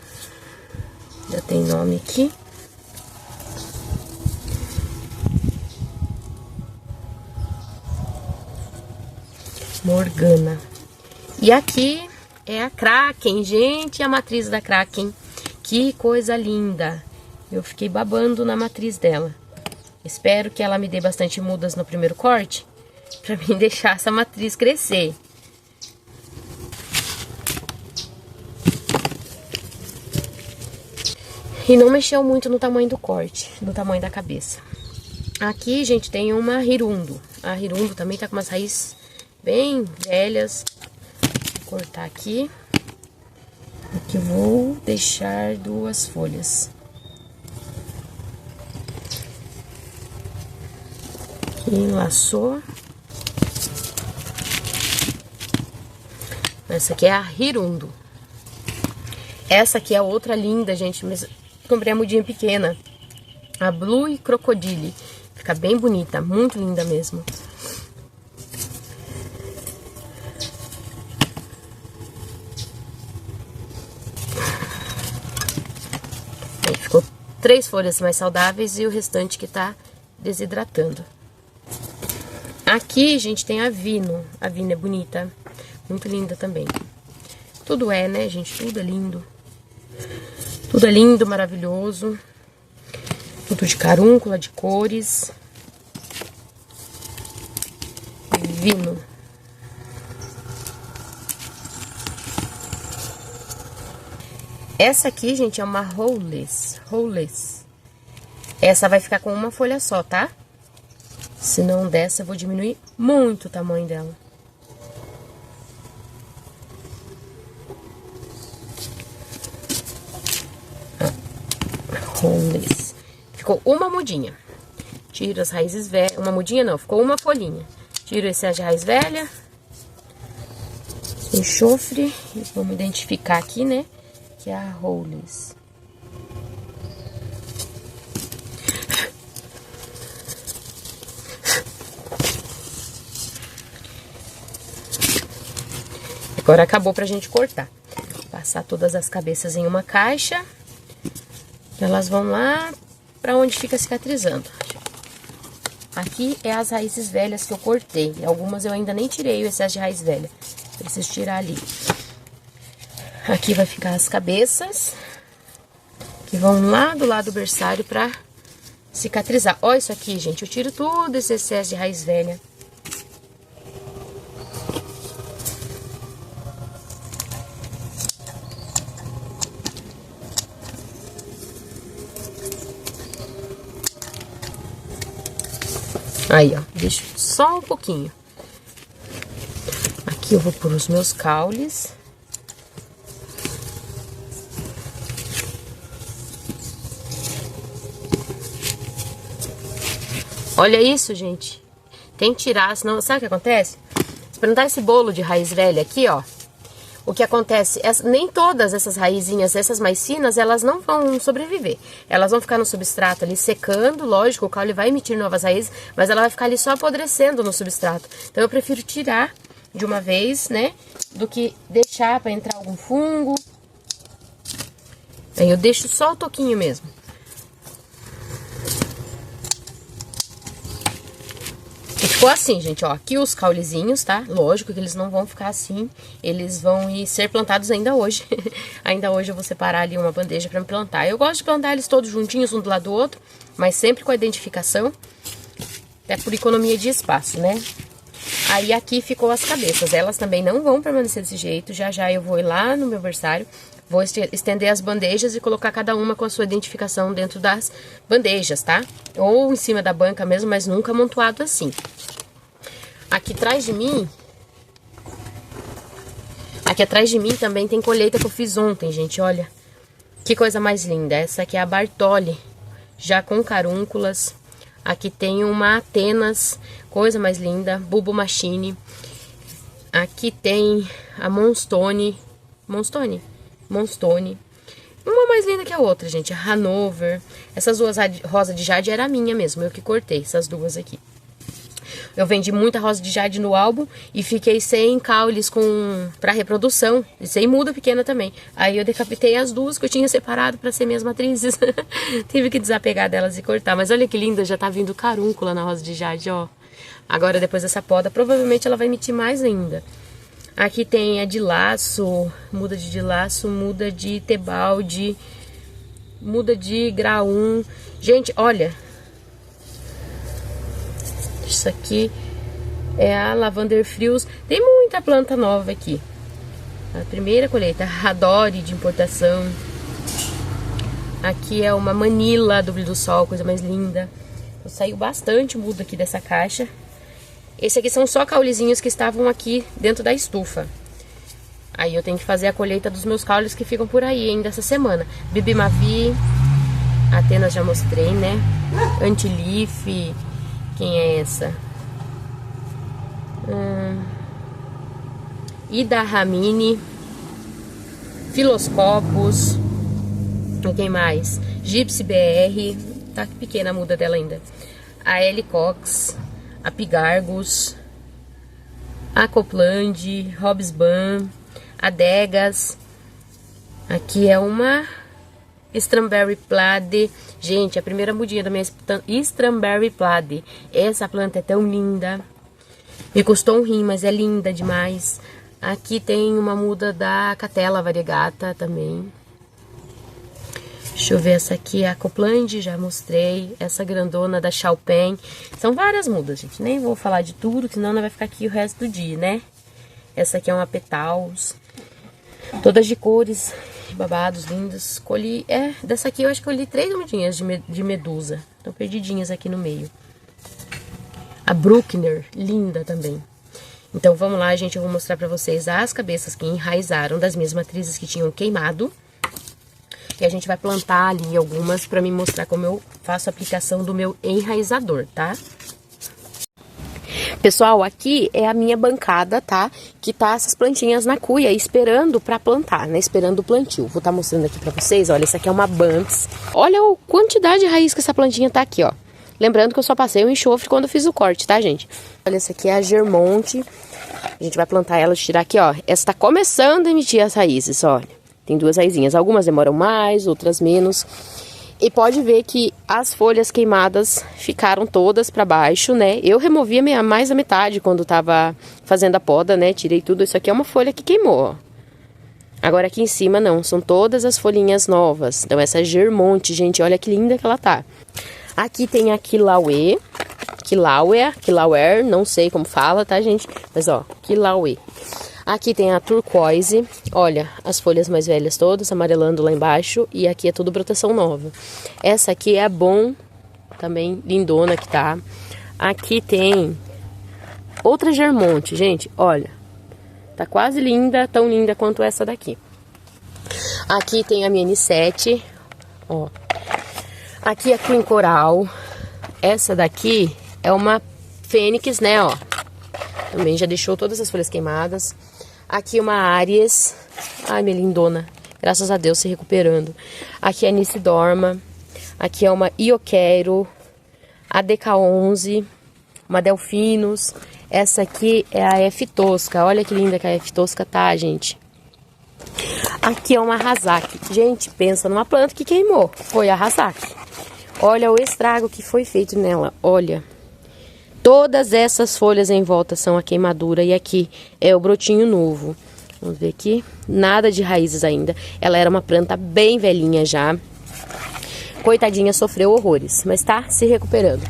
Já tem nome aqui. Morgana. E aqui é a Kraken, gente, a matriz da Kraken. Que coisa linda. Eu fiquei babando na matriz dela. Espero que ela me dê bastante mudas no primeiro corte, pra mim deixar essa matriz crescer. E não mexeu muito no tamanho do corte, no tamanho da cabeça. Aqui, gente, tem uma Hirundo. A Hirundo também tá com umas raízes bem velhas. Vou cortar aqui. Aqui eu vou deixar 2 folhas. Aqui enlaçou. Essa aqui é a Hirundo. Essa aqui é outra linda, gente, mas comprei a mudinha pequena. A Blue Crocodile. Fica bem bonita, muito linda mesmo. Aí ficou 3 folhas mais saudáveis e o restante que tá desidratando. Aqui, gente, tem a Vino. A Vino é bonita, muito linda também. Tudo é, né, gente? Tudo é lindo. Tudo é lindo, maravilhoso. Tudo de carúncula, de cores. Vino. Essa aqui, gente, é uma Rowless. Essa vai ficar com uma folha só, tá? Se não dessa, eu vou diminuir muito o tamanho dela. Rowless. Ficou uma mudinha. Tiro as raízes velhas. Uma mudinha não, ficou uma folhinha. Tiro esse de raiz velha. Enxofre. E vamos identificar aqui, né? Que é a Rowless. Agora acabou pra gente cortar. Passar todas as cabeças em uma caixa. Elas vão lá pra onde fica cicatrizando. Aqui é as raízes velhas que eu cortei. Algumas eu ainda nem tirei o excesso de raiz velha. Preciso tirar ali. Aqui vai ficar as cabeças. Que vão lá do lado do berçário pra cicatrizar. Olha isso aqui, gente. Eu tiro todo esse excesso de raiz velha. Aí, ó, deixo só um pouquinho. Aqui eu vou pôr os meus caules. Olha isso, gente. Tem que tirar, senão... Sabe o que acontece? Se perguntar esse bolo de raiz velha aqui, ó. O que acontece, nem todas essas raizinhas, essas mais finas, elas não vão sobreviver. Elas vão ficar no substrato ali secando, lógico, o caule vai emitir novas raízes, mas ela vai ficar ali só apodrecendo no substrato. Então eu prefiro tirar de uma vez, né, do que deixar para entrar algum fungo. Aí eu deixo só o toquinho mesmo. Ficou assim, gente, ó, aqui os caulezinhos, tá? Lógico que eles não vão ficar assim, eles vão ser plantados ainda hoje. Ainda hoje eu vou separar ali uma bandeja pra me plantar. Eu gosto de plantar eles todos juntinhos, um do lado do outro, mas sempre com a identificação, até por economia de espaço, né? Aí aqui ficou as cabeças, elas também não vão permanecer desse jeito, já já eu vou ir lá no meu berçário, vou estender as bandejas e colocar cada uma com a sua identificação dentro das bandejas, tá? Ou em cima da banca mesmo, mas nunca amontoado assim. Aqui atrás de mim... Aqui atrás de mim também tem colheita que eu fiz ontem, gente, olha. Que coisa mais linda. Essa aqui é a Bartoli, já com carúnculas. Aqui tem uma Atenas, coisa mais linda. Bulbo Machine. Aqui tem a Monstone. Uma mais linda que a outra, gente. A Hanover. Essas duas rosa de jade era minha mesmo, eu que cortei essas duas aqui. Eu vendi muita rosa de jade no álbum e fiquei sem caules pra reprodução. E sem muda pequena também. Aí eu decapitei as duas que eu tinha separado pra ser minhas matrizes. Tive que desapegar delas e cortar. Mas olha que linda, já tá vindo carúncula na rosa de jade, ó. Agora depois dessa poda, provavelmente ela vai emitir mais ainda. Aqui tem a de laço, muda de laço, muda de tebalde, muda de graum. Gente, olha. Isso aqui é a Lavender Frios. Tem muita planta nova aqui. A primeira colheita, Radori de importação. Aqui é uma Manila do Brilho do Sol, coisa mais linda. Saiu bastante muda aqui dessa caixa. Esse aqui são só caulezinhos que estavam aqui dentro da estufa. Aí eu tenho que fazer a colheita dos meus caules que ficam por aí ainda essa semana. Bibi Mavi, Atenas já mostrei, né? Anti-Leaf. Quem é essa? Ida Ramini. Filoscopus. E quem mais? Gypsy BR. Tá pequena a muda dela ainda. A Ellie Cox. A Pigargus. A Copland. Hobsbawm. A Degas. Aqui é uma Strawberry Plaid. Gente, a primeira mudinha da minha Strawberry Plaid. Essa planta é tão linda. Me custou um rim, mas é linda demais. Aqui tem uma muda da Catella Variegata também. Deixa eu ver, essa aqui é a Copland, já mostrei. Essa grandona da Chopin. São várias mudas, gente. Nem vou falar de tudo, senão não vai ficar aqui o resto do dia, né? Essa aqui é uma Petals. Todas de cores, babados, lindos. Colhi, dessa aqui eu acho que eu colhi 3 mudinhas de medusa. Estão perdidinhas aqui no meio. A Bruckner, linda também. Então vamos lá, gente, eu vou mostrar pra vocês as cabeças que enraizaram das minhas matrizes que tinham queimado. E a gente vai plantar ali algumas pra me mostrar como eu faço a aplicação do meu enraizador, tá? Pessoal, aqui é a minha bancada, tá? Que tá essas plantinhas na cuia, esperando pra plantar, né? Esperando o plantio. Vou estar mostrando aqui pra vocês, olha, essa aqui é uma Bumps. Olha a quantidade de raiz que essa plantinha tá aqui, ó. Lembrando que eu só passei o enxofre quando eu fiz o corte, tá, gente? Olha, essa aqui é a Germonte. A gente vai plantar ela, tirar aqui, ó. Essa tá começando a emitir as raízes, olha. Tem 2 raizinhas. Algumas demoram mais, outras menos. E pode ver que as folhas queimadas ficaram todas pra baixo, né? Eu removi mais da metade quando tava fazendo a poda, né? Tirei tudo. Isso aqui é uma folha que queimou, ó. Agora aqui em cima não, são todas as folhinhas novas. Então essa é Germonte, gente, olha que linda que ela tá. Aqui tem a Kilauea, não sei como fala, tá, gente? Mas ó, Kilauea. Aqui tem a Turquoise, olha, as folhas mais velhas todas, amarelando lá embaixo. E aqui é tudo proteção nova. Essa aqui é a Bom, também lindona que tá. Aqui tem outra Germonte, gente, olha. Tá quase linda, tão linda quanto essa daqui. Aqui tem a minha N7, ó. Aqui a Queen Coral. Essa daqui é uma Fênix, né, ó. Também já deixou todas as folhas queimadas. Aqui uma Aries. Ai, minha lindona. Graças a Deus se recuperando. Aqui é a Nicidorma. Aqui é uma Ioquero. A DK11. Uma Delfinus. Essa aqui é a F Tosca. Olha que linda que a F Tosca tá, gente. Aqui é uma Hazaki. Gente, pensa numa planta que queimou. Foi a Hazaki. Olha o estrago que foi feito nela. Olha. Todas essas folhas em volta são a queimadura. E aqui é o brotinho novo. Vamos ver aqui. Nada de raízes ainda. Ela era uma planta bem velhinha já. Coitadinha, sofreu horrores. Mas tá se recuperando.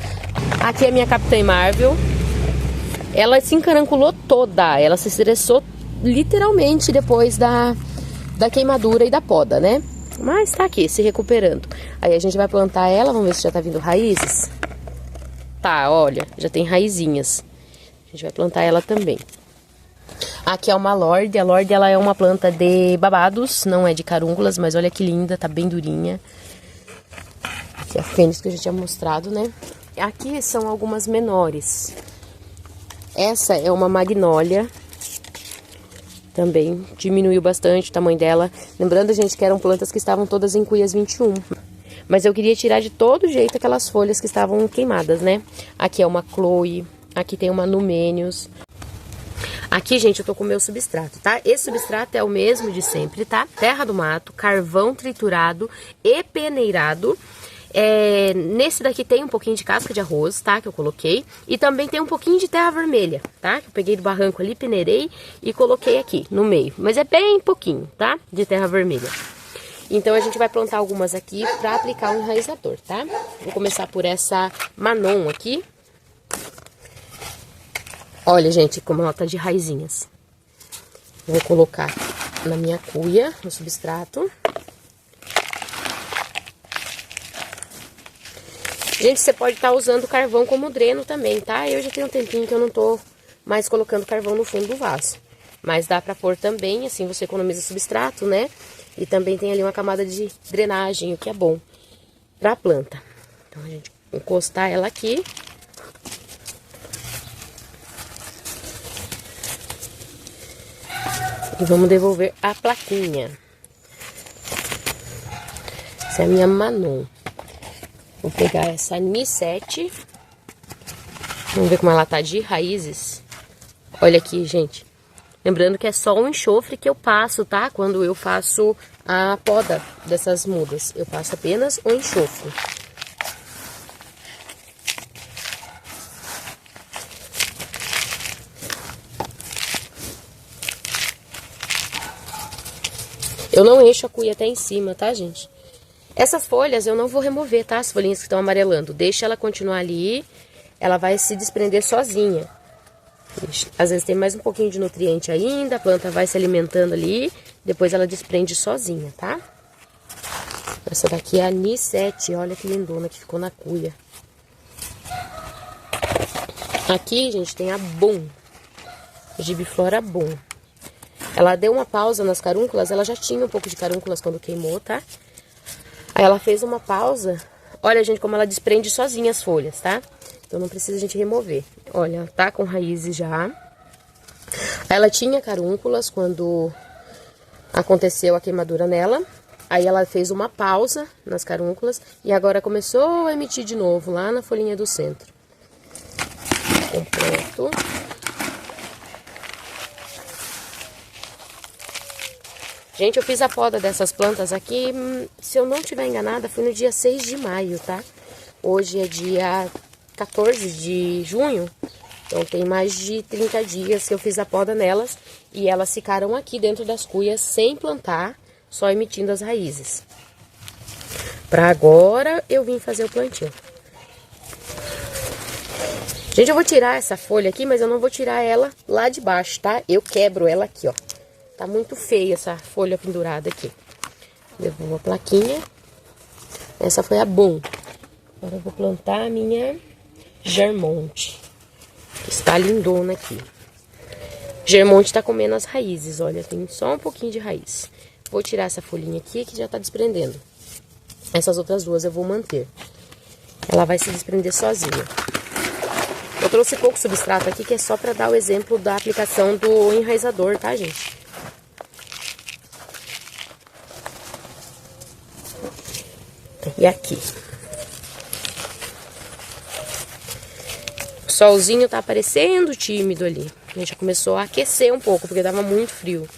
Aqui é a minha Capitã Marvel. Ela se encaranculou toda. Ela se estressou literalmente depois da queimadura e da poda, né? Mas tá aqui, se recuperando. Aí a gente vai plantar ela. Vamos ver se já tá vindo raízes. Tá, olha, já tem raizinhas. A gente vai plantar ela também. Aqui é uma lorde. A lorde, ela é uma planta de babados, não é de carúnculas, mas olha que linda, tá bem durinha. Aqui é a fênix que eu já tinha mostrado, né? Aqui são algumas menores. Essa é uma magnólia. Também diminuiu bastante o tamanho dela. Lembrando, gente, que eram plantas que estavam todas em cuias 21. Mas eu queria tirar de todo jeito aquelas folhas que estavam queimadas, né? Aqui é uma Chloe. Aqui tem uma Numenius. Aqui, gente, eu tô com o meu substrato, tá? Esse substrato é o mesmo de sempre, tá? Terra do mato, carvão triturado e peneirado. Nesse daqui tem um pouquinho de casca de arroz, tá? Que eu coloquei. E também tem um pouquinho de terra vermelha, tá? Que eu peguei do barranco ali, peneirei e coloquei aqui no meio. Mas é bem pouquinho, tá? De terra vermelha. Então a gente vai plantar algumas aqui pra aplicar o enraizador, tá? Vou começar por essa Manon aqui. Olha, gente, como ela tá de raizinhas. Vou colocar na minha cuia, no substrato. Gente, você pode estar usando carvão como dreno também, tá? Eu já tenho um tempinho que eu não tô mais colocando carvão no fundo do vaso. Mas dá pra pôr também, assim você economiza substrato, né? E também tem ali uma camada de drenagem, o que é bom pra planta. Então, a gente encostar ela aqui. E vamos devolver a plaquinha. Essa é a minha Manon. Vou pegar essa Ni7. Vamos ver como ela tá de raízes. Olha aqui, gente. Lembrando que é só um enxofre que eu passo, tá? Quando eu faço a poda dessas mudas. Eu passo apenas o enxofre. Eu não encho a cuia até em cima, tá, gente? Essas folhas eu não vou remover, tá? As folhinhas que estão amarelando. Deixa ela continuar ali. Ela vai se desprender sozinha. Às vezes tem mais um pouquinho de nutriente ainda. A planta vai se alimentando ali. Depois ela desprende sozinha, tá? Essa daqui é a Ni7. Olha que lindona que ficou na cuia. Aqui, gente, tem a Boom. Gibiflora Boom. Ela deu uma pausa nas carúnculas, ela já tinha um pouco de carúnculas quando queimou, tá? Aí ela fez uma pausa. Olha, gente, como ela desprende sozinha as folhas, tá? Então não precisa a gente remover. Olha, tá com raízes já. Ela tinha carúnculas quando aconteceu a queimadura nela. Aí ela fez uma pausa nas carúnculas e agora começou a emitir de novo lá na folhinha do centro. Completo. Gente, eu fiz a poda dessas plantas aqui, se eu não estiver enganada, foi no dia 6 de maio, tá? Hoje é dia 14 de junho, então tem mais de 30 dias que eu fiz a poda nelas. E elas ficaram aqui dentro das cuias sem plantar, só emitindo as raízes. Pra agora eu vim fazer o plantio. Gente, eu vou tirar essa folha aqui, mas eu não vou tirar ela lá de baixo, tá? Eu quebro ela aqui, ó. Tá muito feia essa folha pendurada aqui. Devolvo a plaquinha. Essa foi a Boom. Agora eu vou plantar a minha Germonte. Está lindona aqui. Germonte tá comendo as raízes, olha. Tem só um pouquinho de raiz. Vou tirar essa folhinha aqui que já tá desprendendo. Essas outras duas eu vou manter. Ela vai se desprender sozinha. Eu trouxe pouco substrato aqui, que é só pra dar o exemplo da aplicação do enraizador, tá, gente? E aqui. O solzinho tá aparecendo tímido ali. A gente já começou a aquecer um pouco, porque tava muito frio.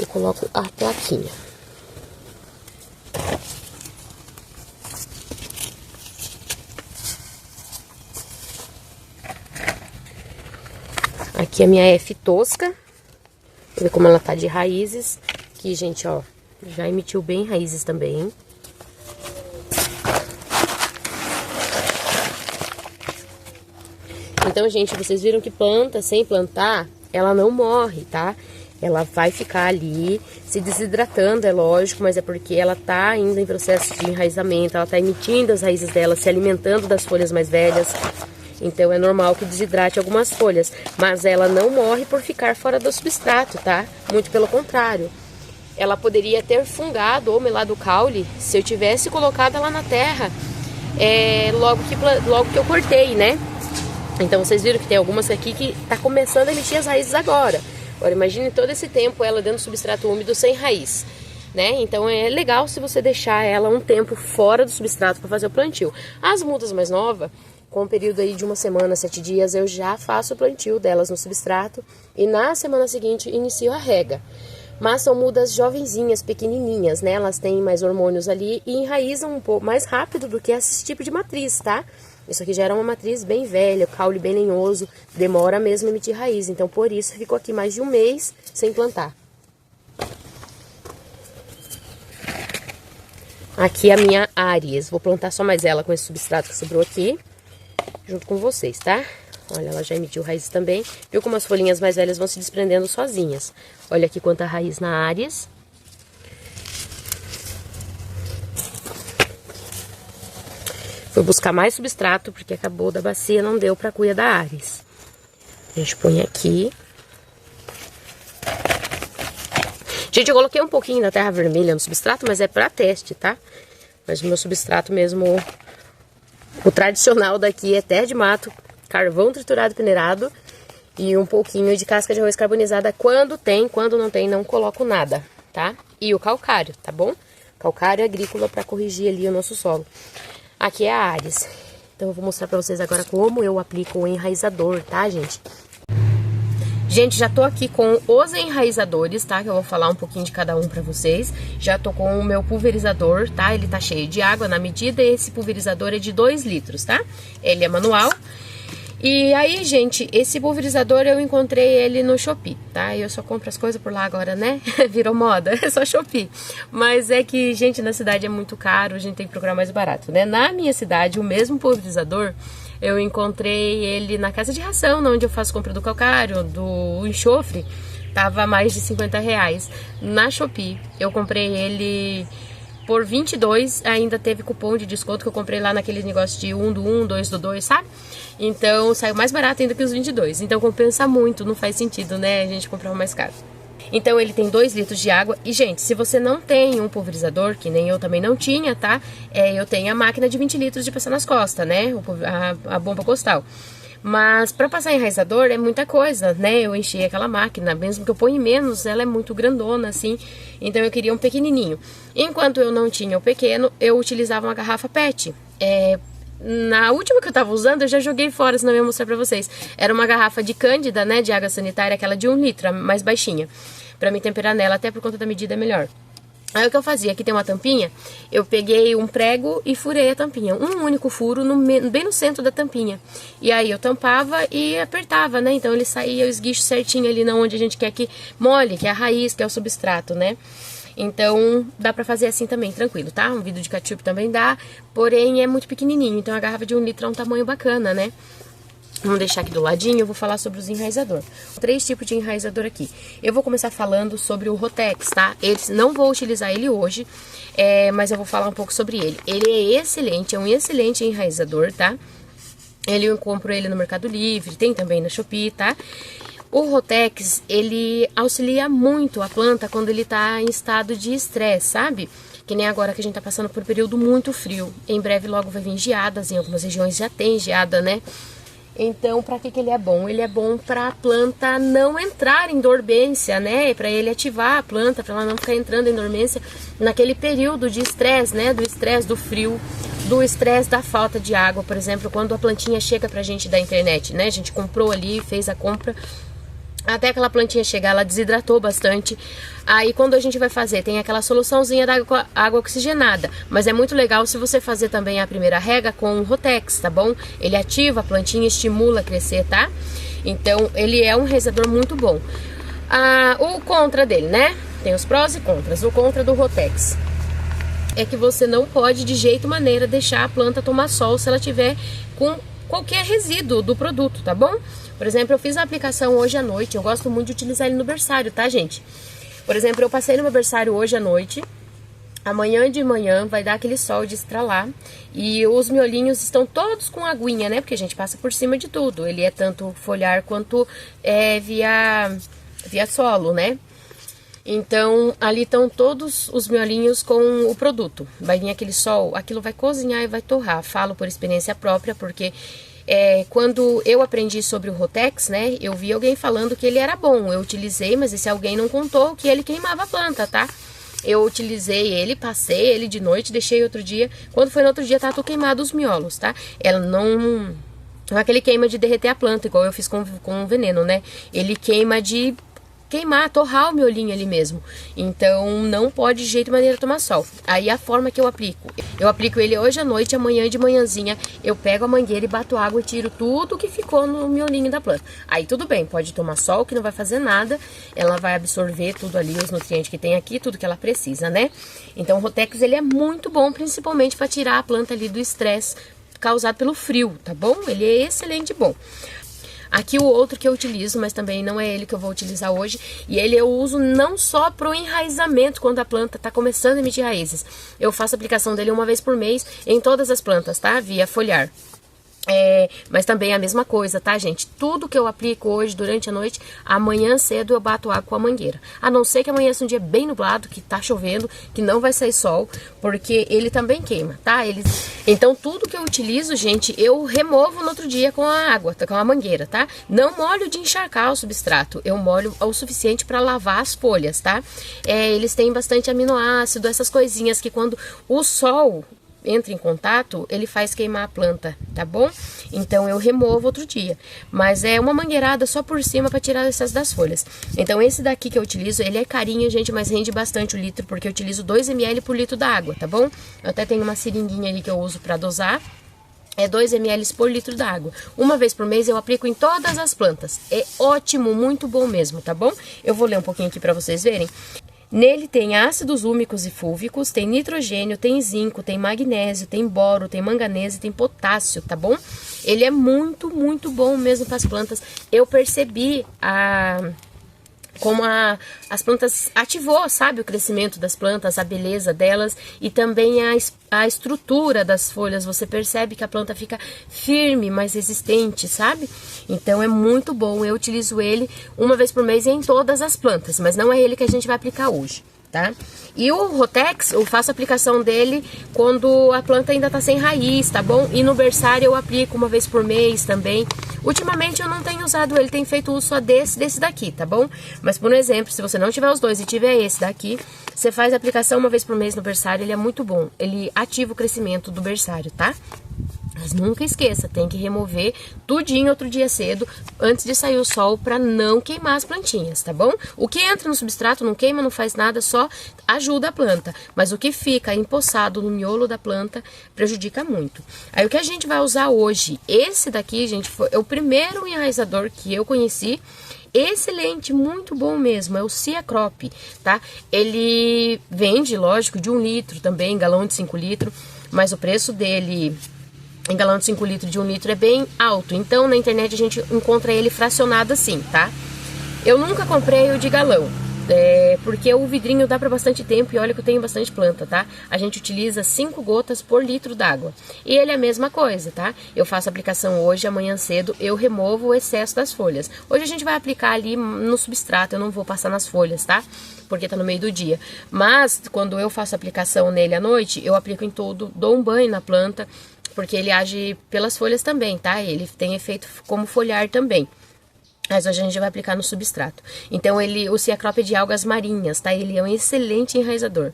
Eu coloco a plaquinha. Aqui a minha F tosca. Ver como ela tá de raízes. Aqui, gente, ó. Já emitiu bem raízes também. Então, gente, vocês viram que planta sem plantar, ela não morre, tá? Ela vai ficar ali se desidratando, é lógico, mas é porque ela tá ainda em processo de enraizamento, ela tá emitindo as raízes dela, se alimentando das folhas mais velhas. Então é normal que desidrate algumas folhas, mas ela não morre por ficar fora do substrato, tá? Muito pelo contrário. Ela poderia ter fungado ou melado o caule se eu tivesse colocado ela na terra logo que eu cortei, né? Então vocês viram que tem algumas aqui que tá começando a emitir as raízes agora. Agora imagine todo esse tempo ela dentro do substrato úmido sem raiz, né? Então é legal se você deixar ela um tempo fora do substrato para fazer o plantio. As mudas mais novas, com um período aí de 1 semana, 7 dias, eu já faço o plantio delas no substrato e na semana seguinte inicio a rega. Mas são mudas jovenzinhas, pequenininhas, né? Elas têm mais hormônios ali e enraizam um pouco mais rápido do que esse tipo de matriz, tá? Isso aqui já era uma matriz bem velha, caule bem lenhoso, demora mesmo a emitir raiz. Então, por isso, ficou aqui mais de 1 mês sem plantar. Aqui a minha Aries. Vou plantar só mais ela com esse substrato que sobrou aqui, junto com vocês, tá? Olha, ela já emitiu raiz também. Viu como as folhinhas mais velhas vão se desprendendo sozinhas. Olha aqui quanta raiz na Aries. Fui buscar mais substrato, porque acabou da bacia, não deu pra cuia da Ares. A gente põe aqui. Gente, eu coloquei um pouquinho da terra vermelha no substrato, mas é pra teste, tá? Mas o meu substrato mesmo, o tradicional daqui é terra de mato, carvão triturado peneirado e um pouquinho de casca de arroz carbonizada quando tem, quando não tem, não coloco nada, tá? E o calcário, tá bom? Calcário agrícola pra corrigir ali o nosso solo. Aqui é a Ares. Então eu vou mostrar pra vocês agora como eu aplico o enraizador, tá, gente? Gente, já tô aqui com os enraizadores, tá? Que eu vou falar um pouquinho de cada um pra vocês. Já tô com o meu pulverizador, tá? Ele tá cheio de água na medida e esse pulverizador é de 2 litros, tá? Ele é manual. E aí, gente, esse pulverizador eu encontrei ele no Shopee, tá? Eu só compro as coisas por lá agora, né? Virou moda, é só Shopee. Mas é que, gente, na cidade é muito caro, a gente tem que procurar mais barato, né? Na minha cidade, o mesmo pulverizador, eu encontrei ele na casa de ração, onde eu faço compra do calcário, do enxofre, tava mais de 50 reais. Na Shopee, eu comprei ele por 22, ainda teve cupom de desconto que eu comprei lá naquele negócio de 1 do 1, 2 do 2, sabe? Então saiu mais barato ainda que os 22. Então compensa muito, não faz sentido, né? A gente comprar o mais caro. Então ele tem 2 litros de água. E, gente, se você não tem um pulverizador, que nem eu também não tinha, tá? Eu tenho a máquina de 20 litros de passar nas costas, né? A bomba costal. Mas para passar enraizador é muita coisa, né? Eu enchi aquela máquina, mesmo que eu ponha menos, ela é muito grandona, assim. Então eu queria um pequenininho. Enquanto eu não tinha o pequeno, eu utilizava uma garrafa PET. Na última que eu tava usando, eu já joguei fora, senão eu ia mostrar pra vocês. Era uma garrafa de Cândida, né, de água sanitária, aquela de 1 litro, mais baixinha. Pra me temperar nela, até por conta da medida é melhor. Aí o que eu fazia, aqui tem uma tampinha, eu peguei um prego e furei a tampinha. Um único furo, bem no centro da tampinha. E aí eu tampava e apertava, né, então ele saía o esguicho certinho ali onde a gente quer que molhe, que é a raiz, que é o substrato, né. Então, dá pra fazer assim também, tranquilo, tá? Um vidro de ketchup também dá, porém é muito pequenininho, então a garrafa de 1 litro é um tamanho bacana, né? Vamos deixar aqui do ladinho, eu vou falar sobre os enraizadores. 3 tipos de enraizador aqui. Eu vou começar falando sobre o Rotex, tá? Não vou utilizar ele hoje, mas eu vou falar um pouco sobre ele. Ele é excelente, é um excelente enraizador, tá? Eu compro ele no Mercado Livre, tem também na Shopee, tá? O Rotex, ele auxilia muito a planta quando ele tá em estado de estresse, sabe? Que nem agora que a gente tá passando por um período muito frio. Em breve logo vai vir geadas, em algumas regiões já tem geada, né? Então, pra que ele é bom? Ele é bom pra planta não entrar em dormência, né? Pra ele ativar a planta, pra ela não ficar entrando em dormência naquele período de estresse, né? Do estresse do frio, do estresse da falta de água, por exemplo, quando a plantinha chega pra gente da internet, né? A gente comprou ali, fez a compra, até aquela plantinha chegar, ela desidratou bastante. Aí quando a gente vai fazer, tem aquela soluçãozinha da água oxigenada. Mas é muito legal se você fazer também a primeira rega com o Rotex, tá bom? Ele ativa a plantinha, estimula a crescer, tá? Então ele é um enraizador muito bom. O contra dele, né? Tem os prós e contras. O contra do Rotex é que você não pode de jeito maneira deixar a planta tomar sol se ela tiver com qualquer resíduo do produto, tá bom? Por exemplo, eu fiz a aplicação hoje à noite, eu gosto muito de utilizar ele no berçário, tá, gente? Por exemplo, eu passei no meu berçário hoje à noite, Amanhã de manhã vai dar aquele sol de estralar e os miolinhos estão todos com aguinha, né? Porque a gente passa por cima de tudo. Ele é tanto foliar quanto via solo, né? Então, ali estão todos os miolinhos com o produto. Vai vir aquele sol, aquilo vai cozinhar e vai torrar. Falo por experiência própria, porque quando eu aprendi sobre o Rotex, né? Eu vi alguém falando que ele era bom. Eu utilizei, mas esse alguém não contou que ele queimava a planta, tá? Eu utilizei ele, passei ele de noite, deixei outro dia. Quando foi no outro dia, tá tudo queimado os miolos, tá? Ela não é aquele queima de derreter a planta, igual eu fiz com o veneno, né? Ele queima de queimar, torrar o miolinho ali mesmo. Então, não pode de jeito maneira tomar sol. Aí, a forma que eu aplico ele hoje à noite, amanhã de manhãzinha, eu pego a mangueira e bato água e tiro tudo que ficou no miolinho da planta. Aí, tudo bem, pode tomar sol, que não vai fazer nada. Ela vai absorver tudo ali, os nutrientes que tem aqui, tudo que ela precisa, né? Então, o Rotex, ele é muito bom, principalmente para tirar a planta ali do estresse causado pelo frio, tá bom? Ele é excelente bom. Aqui o outro que eu utilizo, mas também não é ele que eu vou utilizar hoje. E ele eu uso não só para o enraizamento, quando a planta está começando a emitir raízes. Eu faço aplicação dele uma vez por mês em todas as plantas, tá? Via foliar. Mas também é a mesma coisa, tá, gente? Tudo que eu aplico hoje durante a noite, amanhã cedo eu bato água com a mangueira. A não ser que amanhã seja um dia bem nublado, que tá chovendo, que não vai sair sol, porque ele também queima, tá? Então, tudo que eu utilizo, gente, eu removo no outro dia com a água, com a mangueira, tá? Não molho de encharcar o substrato, eu molho o suficiente para lavar as folhas, tá? Eles têm bastante aminoácido, essas coisinhas que quando o sol entra em contato, ele faz queimar a planta, tá bom? Então eu removo outro dia, mas é uma mangueirada só por cima para tirar o excesso das folhas. Então esse daqui que eu utilizo, ele é carinho, gente, mas rende bastante o litro, porque eu utilizo 2 ml por litro da água, tá bom? Eu até tenho uma seringuinha ali que eu uso para dosar. 2 ml por litro da água. Uma vez por mês eu aplico em todas as plantas. É ótimo, muito bom mesmo, tá bom? Eu vou ler um pouquinho aqui para vocês verem. Nele tem ácidos úmicos e fúlvicos, tem nitrogênio, tem zinco, tem magnésio, tem boro, tem manganese, tem potássio, tá bom? Ele é muito, muito bom mesmo para as plantas. Eu percebi como as plantas ativou, sabe, o crescimento das plantas, a beleza delas e também a estrutura das folhas. Você percebe que a planta fica firme, mais resistente, sabe? Então é muito bom. Eu utilizo ele uma vez por mês em todas as plantas, mas não é ele que a gente vai aplicar hoje, tá? E o Rotex, eu faço a aplicação dele quando a planta ainda tá sem raiz, tá bom? E no berçário eu aplico uma vez por mês também. Ultimamente eu não tenho usado ele, tenho feito uso só desse daqui, tá bom? Mas por exemplo, se você não tiver os dois e tiver esse daqui, você faz a aplicação uma vez por mês no berçário, ele é muito bom. Ele ativa o crescimento do berçário, tá? Mas nunca esqueça, tem que remover tudinho outro dia cedo, antes de sair o sol, para não queimar as plantinhas, tá bom? O que entra no substrato não queima, não faz nada, só ajuda a planta. Mas o que fica empoçado no miolo da planta prejudica muito. Aí o que a gente vai usar hoje, esse daqui, gente, é o primeiro enraizador que eu conheci. Excelente, muito bom mesmo, é o Ciacrop, tá? Ele vende, lógico, de 1 litro também, galão de 5 litros, mas o preço dele em galão de 5 litros de 1 litro é bem alto. Então na internet a gente encontra ele fracionado assim, tá? Eu nunca comprei o de galão, porque o vidrinho dá para bastante tempo e olha que eu tenho bastante planta, tá? A gente utiliza 5 gotas por litro d'água. E ele é a mesma coisa, tá? Eu faço a aplicação hoje, amanhã cedo, eu removo o excesso das folhas. Hoje a gente vai aplicar ali no substrato, eu não vou passar nas folhas, tá? Porque tá no meio do dia. Mas quando eu faço a aplicação nele à noite, eu aplico em todo, dou um banho na planta, porque ele age pelas folhas também, tá? Ele tem efeito como foliar também. Mas hoje a gente vai aplicar no substrato. Então o Ciacrop é de algas marinhas, tá? Ele é um excelente enraizador.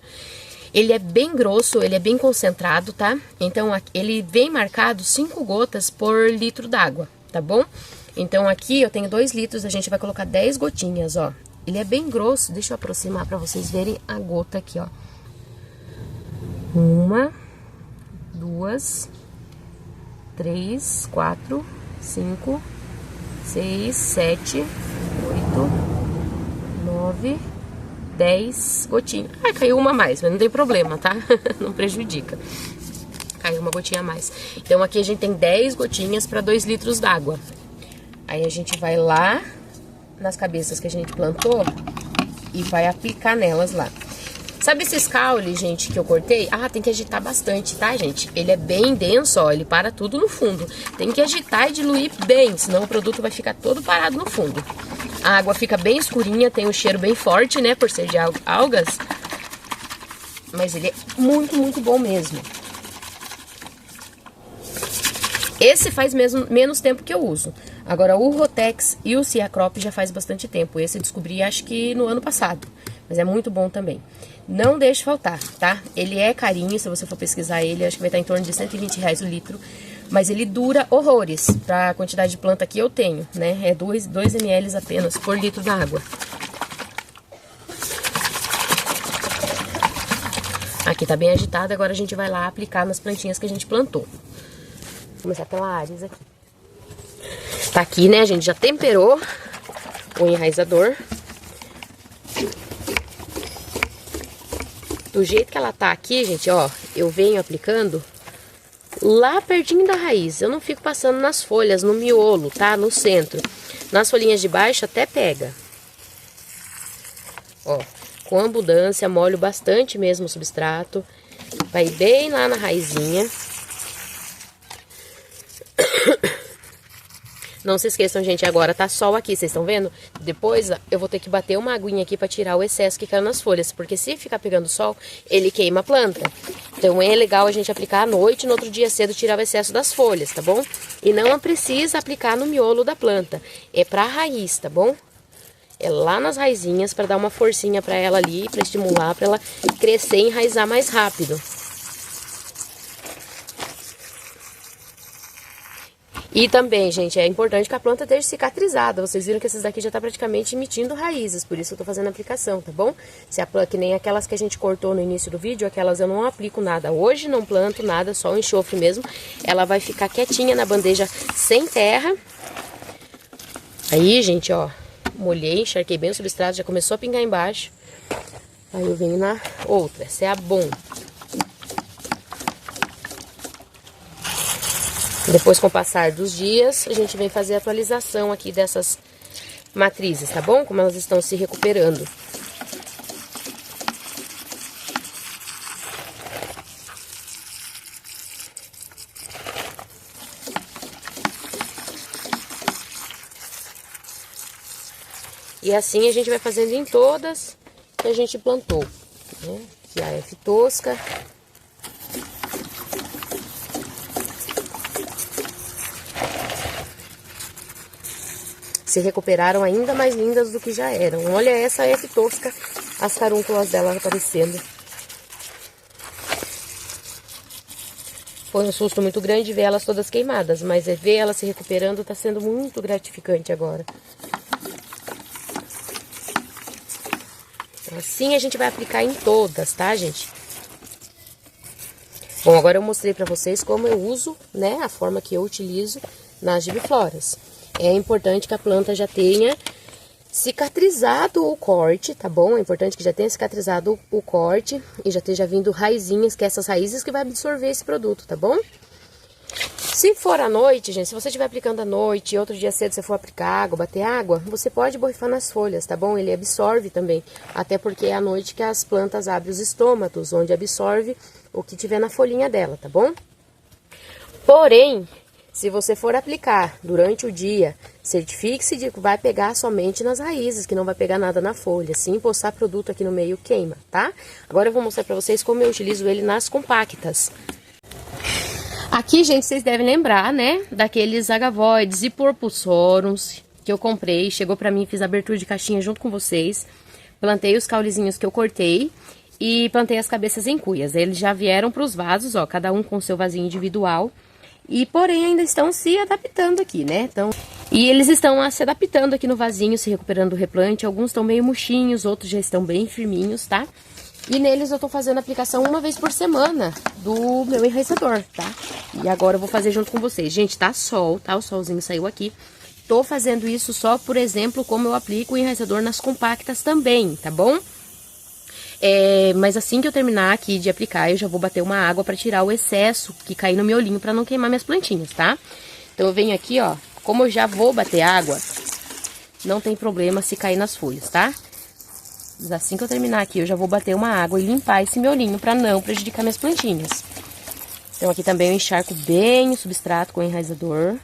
Ele é bem grosso, ele é bem concentrado, tá? Então ele vem marcado 5 gotas por litro d'água, tá bom? Então aqui eu tenho 2 litros, a gente vai colocar 10 gotinhas, ó. Ele é bem grosso, deixa eu aproximar pra vocês verem a gota aqui, ó. 1, 2, 3, 4, 5, 6, 7, 8, 9, 10 gotinhas. Ah, caiu uma a mais, mas não tem problema, tá? Não prejudica. Caiu uma gotinha a mais. Então aqui a gente tem 10 gotinhas para 2 litros d'água. Aí a gente vai lá nas cabeças que a gente plantou e vai aplicar nelas lá. Sabe esses caules, gente, que eu cortei? Ah, tem que agitar bastante, tá, gente? Ele é bem denso, ó, ele para tudo no fundo. Tem que agitar e diluir bem, senão o produto vai ficar todo parado no fundo. A água fica bem escurinha, tem um cheiro bem forte, né, por ser de algas. Mas ele é muito, muito bom mesmo. Esse faz menos tempo que eu uso. Agora, o Rotex e o Ciacrop já faz bastante tempo. Esse eu descobri, acho que no ano passado. Mas é muito bom também. Não deixe faltar, tá? Ele é carinho, se você for pesquisar ele, acho que vai estar em torno de R$120 o litro. Mas ele dura horrores para a quantidade de planta que eu tenho, né? É 2 ml apenas por litro d'água. Aqui tá bem agitado, agora a gente vai lá aplicar nas plantinhas que a gente plantou. Vou começar pela Ares aqui. Tá aqui, né? A gente já temperou o enraizador. Do jeito que ela tá aqui, gente, ó, eu venho aplicando lá pertinho da raiz. Eu não fico passando nas folhas, no miolo, tá? No centro. Nas folhinhas de baixo até pega. Ó, com abundância, molho bastante mesmo o substrato. Vai bem lá na raizinha. Não se esqueçam, gente, agora tá sol aqui, vocês estão vendo? Depois eu vou ter que bater uma aguinha aqui pra tirar o excesso que caiu nas folhas, porque se ficar pegando sol, ele queima a planta. Então é legal a gente aplicar à noite, no outro dia cedo tirar o excesso das folhas, tá bom? E não precisa aplicar no miolo da planta, é pra raiz, tá bom? É lá nas raizinhas pra dar uma forcinha pra ela ali, pra estimular, pra ela crescer e enraizar mais rápido. E também, gente, é importante que a planta esteja cicatrizada. Vocês viram que esses daqui já tá praticamente emitindo raízes, por isso eu tô fazendo a aplicação, tá bom? Se a planta, que nem aquelas que a gente cortou no início do vídeo, aquelas eu não aplico nada. Hoje não planto nada, só o enxofre mesmo. Ela vai ficar quietinha na bandeja sem terra. Aí, gente, ó, molhei, encharquei bem o substrato, já começou a pingar embaixo. Aí eu venho na outra, essa é a bom. Depois, com o passar dos dias, a gente vem fazer a atualização aqui dessas matrizes, tá bom? Como elas estão se recuperando. E assim a gente vai fazendo em todas que a gente plantou, né? Aqui a F tosca. Se recuperaram ainda mais lindas do que já eram. Olha essa F tosca, as carúnculas dela aparecendo. Foi um susto muito grande ver elas todas queimadas, mas ver elas se recuperando tá sendo muito gratificante agora. Assim a gente vai aplicar em todas, tá, gente? Bom, agora eu mostrei pra vocês como eu uso, né, a forma que eu utilizo nas gibifloras. É importante que a planta já tenha cicatrizado o corte, tá bom? É importante que já tenha cicatrizado o corte e já esteja vindo raizinhas, que é essas raízes que vai absorver esse produto, tá bom? Se for à noite, gente, se você estiver aplicando à noite e outro dia cedo você for aplicar água, bater água, você pode borrifar nas folhas, tá bom? Ele absorve também, até porque é à noite que as plantas abrem os estômatos, onde absorve o que tiver na folhinha dela, tá bom? Porém, se você for aplicar durante o dia, certifique-se de que vai pegar somente nas raízes, que não vai pegar nada na folha. Se encostar produto aqui no meio, queima, tá? Agora eu vou mostrar pra vocês como eu utilizo ele nas compactas. Aqui, gente, vocês devem lembrar, né, daqueles agavoides e porpussorums que eu comprei. Chegou pra mim, fiz a abertura de caixinha junto com vocês. Plantei os caulezinhos que eu cortei e plantei as cabeças em cuias. Eles já vieram pros vasos, ó, cada um com seu vasinho individual. E, porém, ainda estão se adaptando aqui, né? E eles estão se adaptando aqui no vasinho, se recuperando do replante. Alguns estão meio murchinhos, outros já estão bem firminhos, tá? E neles eu tô fazendo aplicação uma vez por semana do meu enraizador, tá? E agora eu vou fazer junto com vocês. Gente, tá sol, tá? O solzinho saiu aqui. Tô fazendo isso só, por exemplo, como eu aplico o enraizador nas compactas também, tá bom? Mas assim que eu terminar aqui de aplicar, eu já vou bater uma água pra tirar o excesso que cair no miolinho pra não queimar minhas plantinhas, tá? Então eu venho aqui, ó, como eu já vou bater água, não tem problema se cair nas folhas, tá? Mas assim que eu terminar aqui, eu já vou bater uma água e limpar esse miolinho pra não prejudicar minhas plantinhas. Então aqui também eu encharco bem o substrato com o enraizador.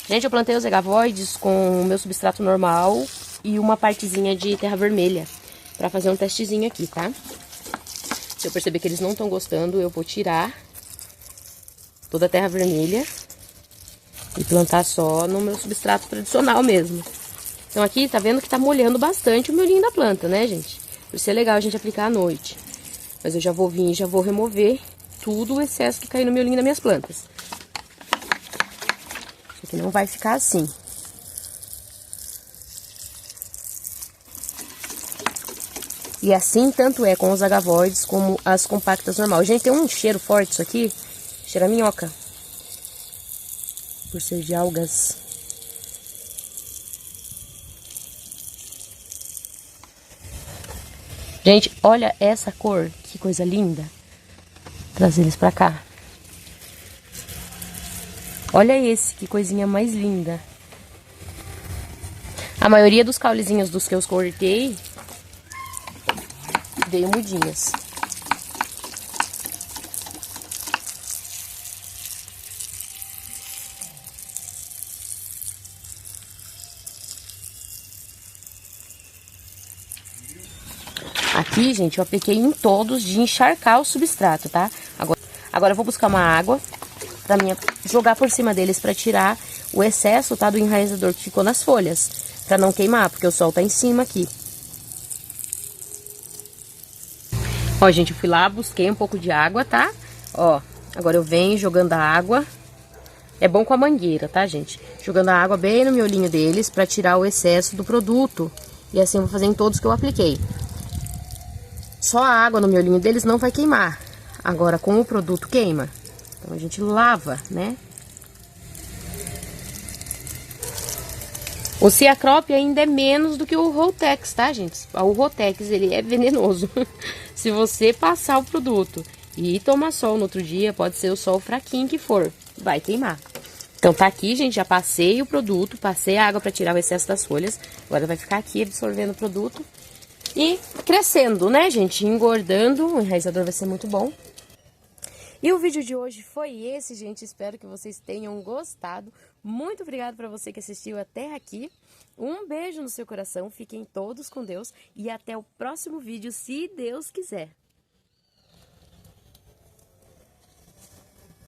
Gente, eu plantei os egavoides com o meu substrato normal e uma partezinha de terra vermelha pra fazer um testezinho aqui, tá? Se eu perceber que eles não estão gostando, eu vou tirar toda a terra vermelha e plantar só no meu substrato tradicional mesmo. Então aqui tá vendo que tá molhando bastante o miolinho da planta, né, gente? Por isso é legal a gente aplicar à noite. Mas eu já vou vir e já vou remover tudo o excesso que caiu no miolinho das minhas plantas. Isso aqui não vai ficar assim. E assim tanto é com os agavoides como as compactas normal. Gente, tem um cheiro forte isso aqui. Cheira a minhoca. Por ser de algas. Gente, olha essa cor. Que coisa linda. Vou trazer eles pra cá. Olha esse, que coisinha mais linda. A maioria dos caulezinhos dos que eu cortei veio mudinhas. Aqui, gente, eu apliquei em todos de encharcar o substrato, tá? Agora eu vou buscar uma água pra jogar por cima deles pra tirar o excesso, tá? Do enraizador que ficou nas folhas. Pra não queimar, porque o sol tá em cima aqui. Ó, gente, eu fui lá, busquei um pouco de água, tá? Ó, agora eu venho jogando a água. É bom com a mangueira, tá, gente? Jogando a água bem no miolinho deles pra tirar o excesso do produto. E assim eu vou fazer em todos que eu apliquei. Só a água no miolinho deles não vai queimar. Agora, com o produto queima. Então, a gente lava, né? O Ciacrop ainda é menos do que o Rotex, tá, gente? O Rotex, ele é venenoso. Se você passar o produto e tomar sol no outro dia, pode ser o sol fraquinho que for, vai queimar. Então, tá aqui, gente, já passei o produto, passei a água pra tirar o excesso das folhas. Agora vai ficar aqui absorvendo o produto. E crescendo, né, gente? Engordando, o enraizador vai ser muito bom. E o vídeo de hoje foi esse, gente. Espero que vocês tenham gostado. Muito obrigada para você que assistiu até aqui. Um beijo no seu coração. Fiquem todos com Deus. E até o próximo vídeo, se Deus quiser.